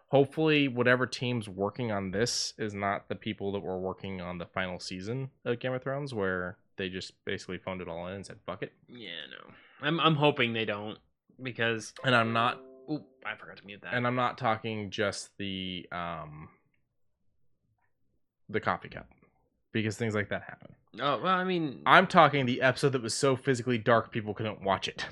hopefully whatever team's working on this is not the people that were working on the final season of Game of Thrones, where they just basically phoned it all in and said, fuck it. Yeah, no. I'm hoping they don't, because... And I'm not... Oop, I forgot to mute that. And I'm not talking just the coffee cup, because things like that happen. Oh, well, I mean... I'm talking the episode that was so physically dark people couldn't watch it.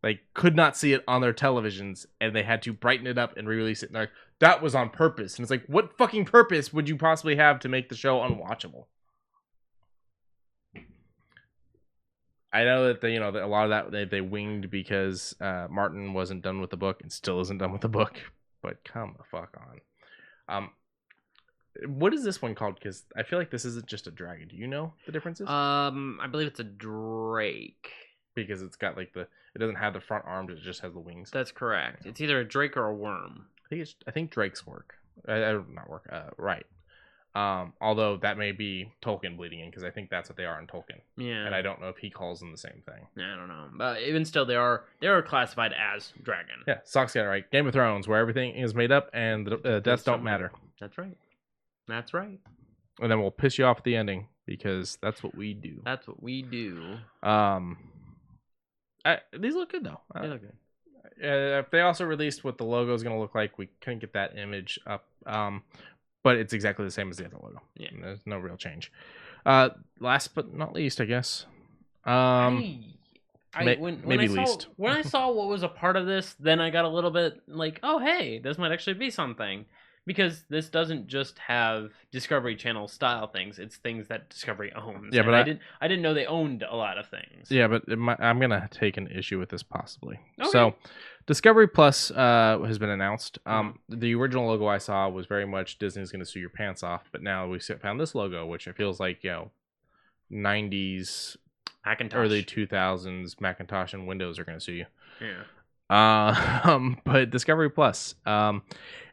Like, could not see it on their televisions, and they had to brighten it up and re-release it. And they're like, that was on purpose. And it's like, what fucking purpose would you possibly have to make the show unwatchable? I know that that a lot of that they winged because Martin wasn't done with the book and still isn't done with the book. But come the fuck on. What is this one called? Because I feel like this isn't just a dragon. Do you know the differences? I believe it's a drake. Because it's got like it doesn't have the front arms. It just has the wings. That's correct. It's either a drake or a worm. I think drakes work. Not work. Right. Although that may be Tolkien bleeding in because I think that's what they are in Tolkien. Yeah. And I don't know if he calls them the same thing. I don't know, but even still, they are classified as dragon. Yeah, Sock's got it right. Game of Thrones, where everything is made up and the deaths don't matter. That's right. That's right. And then we'll piss you off at the ending because that's what we do. That's what we do. These look good though. They look good. If they also released what the logo is going to look like, we couldn't get that image up. But it's exactly the same as the other logo. Yeah, and there's no real change. Last but not least, I guess. When I saw what was a part of this, then I got a little bit like, oh hey, this might actually be something. Because this doesn't just have Discovery Channel style things; it's things that Discovery owns. Yeah, but I didn't know they owned a lot of things. Yeah, but I'm gonna take an issue with this possibly. Okay. So, Discovery Plus has been announced. The original logo I saw was very much Disney's gonna sue your pants off, but now we found this logo, which it feels like 90s, Macintosh, early 2000s Macintosh and Windows are gonna sue you. Yeah. But Discovery Plus,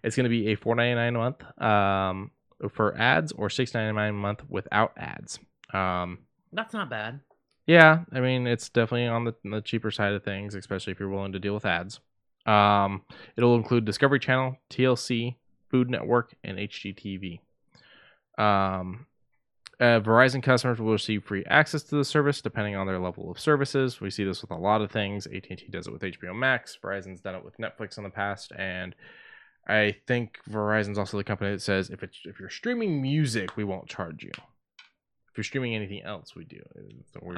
it's going to be a $4.99 a month for ads or $6.99 a month without ads. That's not bad. Yeah, I mean it's definitely on the cheaper side of things, especially if you're willing to deal with ads. It'll include Discovery Channel, TLC, Food Network, and HGTV. Verizon customers will receive free access to the service depending on their level of services. We see this with a lot of things. AT&T does it with HBO Max. Verizon's done it with Netflix in the past, and I think Verizon's also the company that says if you're streaming music, we won't charge you. If you're streaming anything else, we do. It's weird.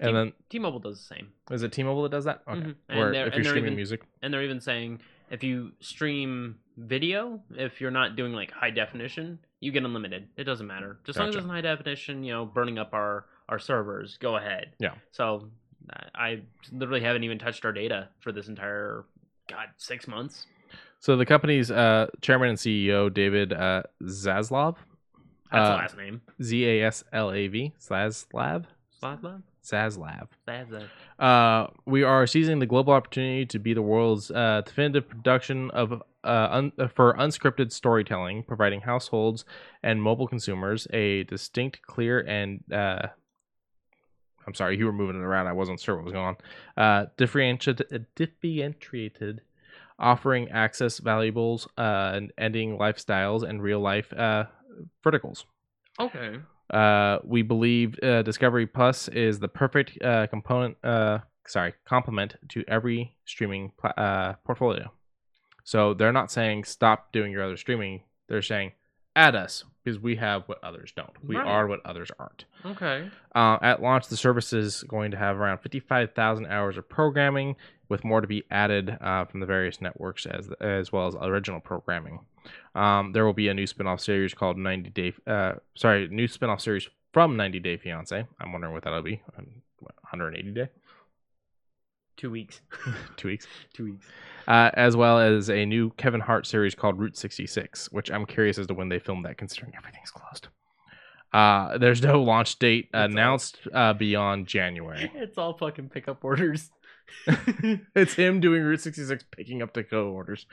And then T-Mobile does the same. Is it T-Mobile that does that? Okay. Mm-hmm. Or if you're streaming music, and they're even saying if you stream video, if you're not doing like high definition, you get unlimited. It doesn't matter. Just as long as it's in high definition, burning up our servers, go ahead. Yeah. So I literally haven't even touched our data for this entire 6 months. So the company's chairman and CEO, David Zaslav. That's the last name. Zaslav. We are seizing the global opportunity to be the world's definitive production of for unscripted storytelling, providing households and mobile consumers a distinct, clear, and I'm sorry, you were moving it around. I wasn't sure what was going on. Differentiated, offering access, valuables, and ending lifestyles and real life verticals. Okay. We believe Discovery Plus is the perfect complement to every streaming portfolio. So they're not saying stop doing your other streaming. They're saying add us because we have what others don't. We are what others aren't. Okay. At launch, the service is going to have around 55,000 hours of programming, with more to be added from the various networks as well as original programming. There will be a new spinoff series called 90 Day. New spinoff series from 90 Day Fiance. I'm wondering what that'll be. 180 Day. 2 weeks. 2 weeks. 2 weeks. As well as a new Kevin Hart series called Route 66, which I'm curious as to when they filmed that, considering everything's closed. There's no launch date announced beyond January. It's all fucking pickup orders. It's him doing Route 66, picking up to-go orders.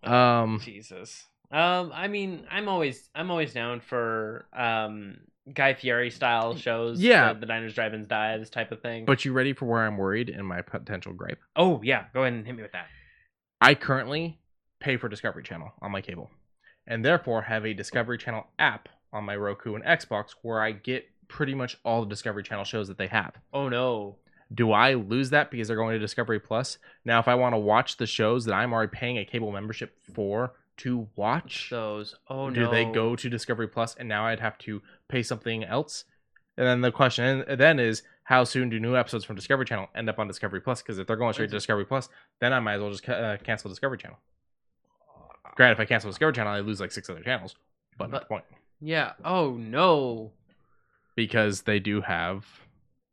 Jesus. I mean, I'm always down for Guy Fieri style shows. Yeah, the Diners, Drive-Ins, Dives type of thing. But you ready for where I'm worried and my potential gripe? Oh yeah, go ahead and hit me with that. I currently pay for Discovery Channel on my cable, and therefore have a Discovery Channel app on my Roku and Xbox where I get pretty much all the Discovery Channel shows that they have. Oh no. Do I lose that because they're going to Discovery Plus? Now, if I want to watch the shows that I'm already paying a cable membership for to watch, those, do they go to Discovery Plus and now I'd have to pay something else? And then the question then is, how soon do new episodes from Discovery Channel end up on Discovery Plus? Because if they're going straight to Discovery Plus, then I might as well just cancel Discovery Channel. Granted, if I cancel Discovery Channel, I lose like 6 other channels, but not the point. Yeah. Oh no. Because they do have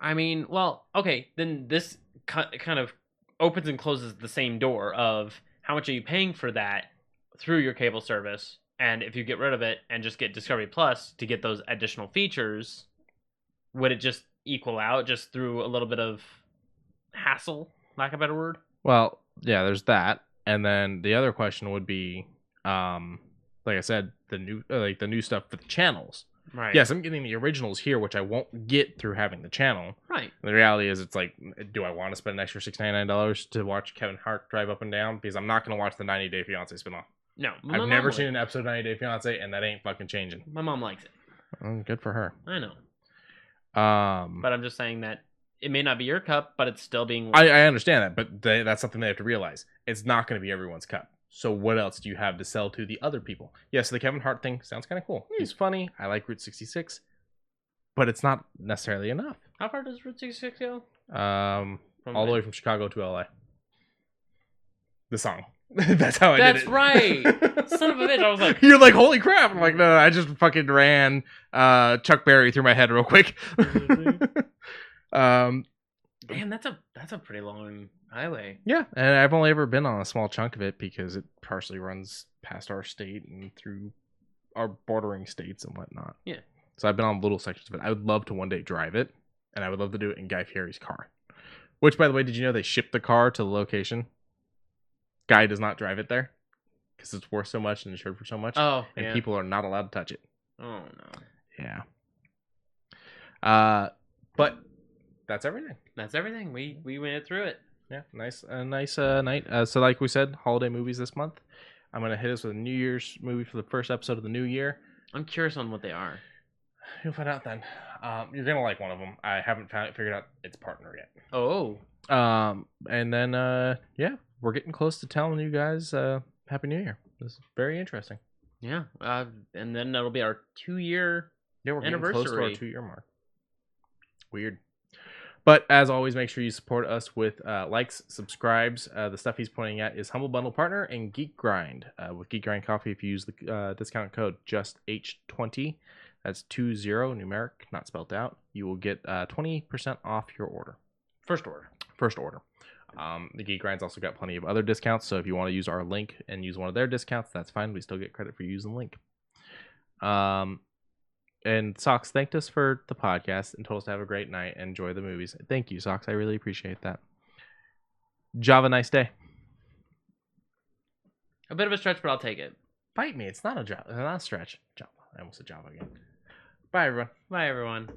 I mean, well, okay, then this kind of opens and closes the same door of how much are you paying for that through your cable service, and if you get rid of it and just get Discovery Plus to get those additional features, would it just equal out just through a little bit of hassle, lack of a better word? Well, yeah, there's that, and then the other question would be, like I said, the new stuff for the channels. Right. Yes, I'm getting the originals here, which I won't get through having the channel. Right. The reality is, it's like, do I want to spend an extra $699 to watch Kevin Hart drive up and down? Because I'm not going to watch the 90 Day Fiance spinoff. No. I've never seen an episode of 90 Day Fiance, and that ain't fucking changing. My mom likes it. Good for her. I know. But I'm just saying that it may not be your cup, but it's still being... I understand that, but that's something they have to realize. It's not going to be everyone's cup. So what else do you have to sell to the other people? Yes, the Kevin Hart thing sounds kind of cool. He's funny. I like Route 66. But it's not necessarily enough. How far does Route 66 go? All the way from Chicago to LA. The song. That's how I did it. That's right. Son of a bitch. I was like... You're like, holy crap. I'm like, no, I just fucking ran Chuck Berry through my head real quick. Damn, that's a pretty long highway. Yeah, and I've only ever been on a small chunk of it because it partially runs past our state and through our bordering states and whatnot. Yeah. So I've been on little sections of it. I would love to one day drive it, and I would love to do it in Guy Fieri's car. Which, by the way, did you know they shipped the car to the location? Guy does not drive it there because it's worth so much and insured for so much. Oh, and people are not allowed to touch it. Oh, no. Yeah. But that's everything. That's everything. We went through it. Yeah, nice night. So like we said, holiday movies this month. I'm going to hit us with a New Year's movie for the first episode of the new year. I'm curious on what they are. You'll find out then. You're going to like one of them. I haven't figured out its partner yet. Oh. And then, yeah, we're getting close to telling you guys Happy New Year. This is very interesting. Yeah. And then that'll be our 2-year anniversary. Close to our 2-year mark. Weird. But as always, make sure you support us with likes, subscribes. The stuff he's pointing at is Humble Bundle Partner and Geek Grind. With Geek Grind Coffee, if you use the discount code JUSTH20, that's 20 numeric, not spelled out, you will get 20% off your order. First order. The Geek Grind's also got plenty of other discounts, so if you want to use our link and use one of their discounts, that's fine. We still get credit for using the link. And Socks thanked us for the podcast and told us to have a great night and enjoy the movies. Thank you, Socks. I really appreciate that. Java, nice day. A bit of a stretch, but I'll take it. Bite me. It's not a stretch. Java. I almost said Java again. Bye, everyone. Bye, everyone.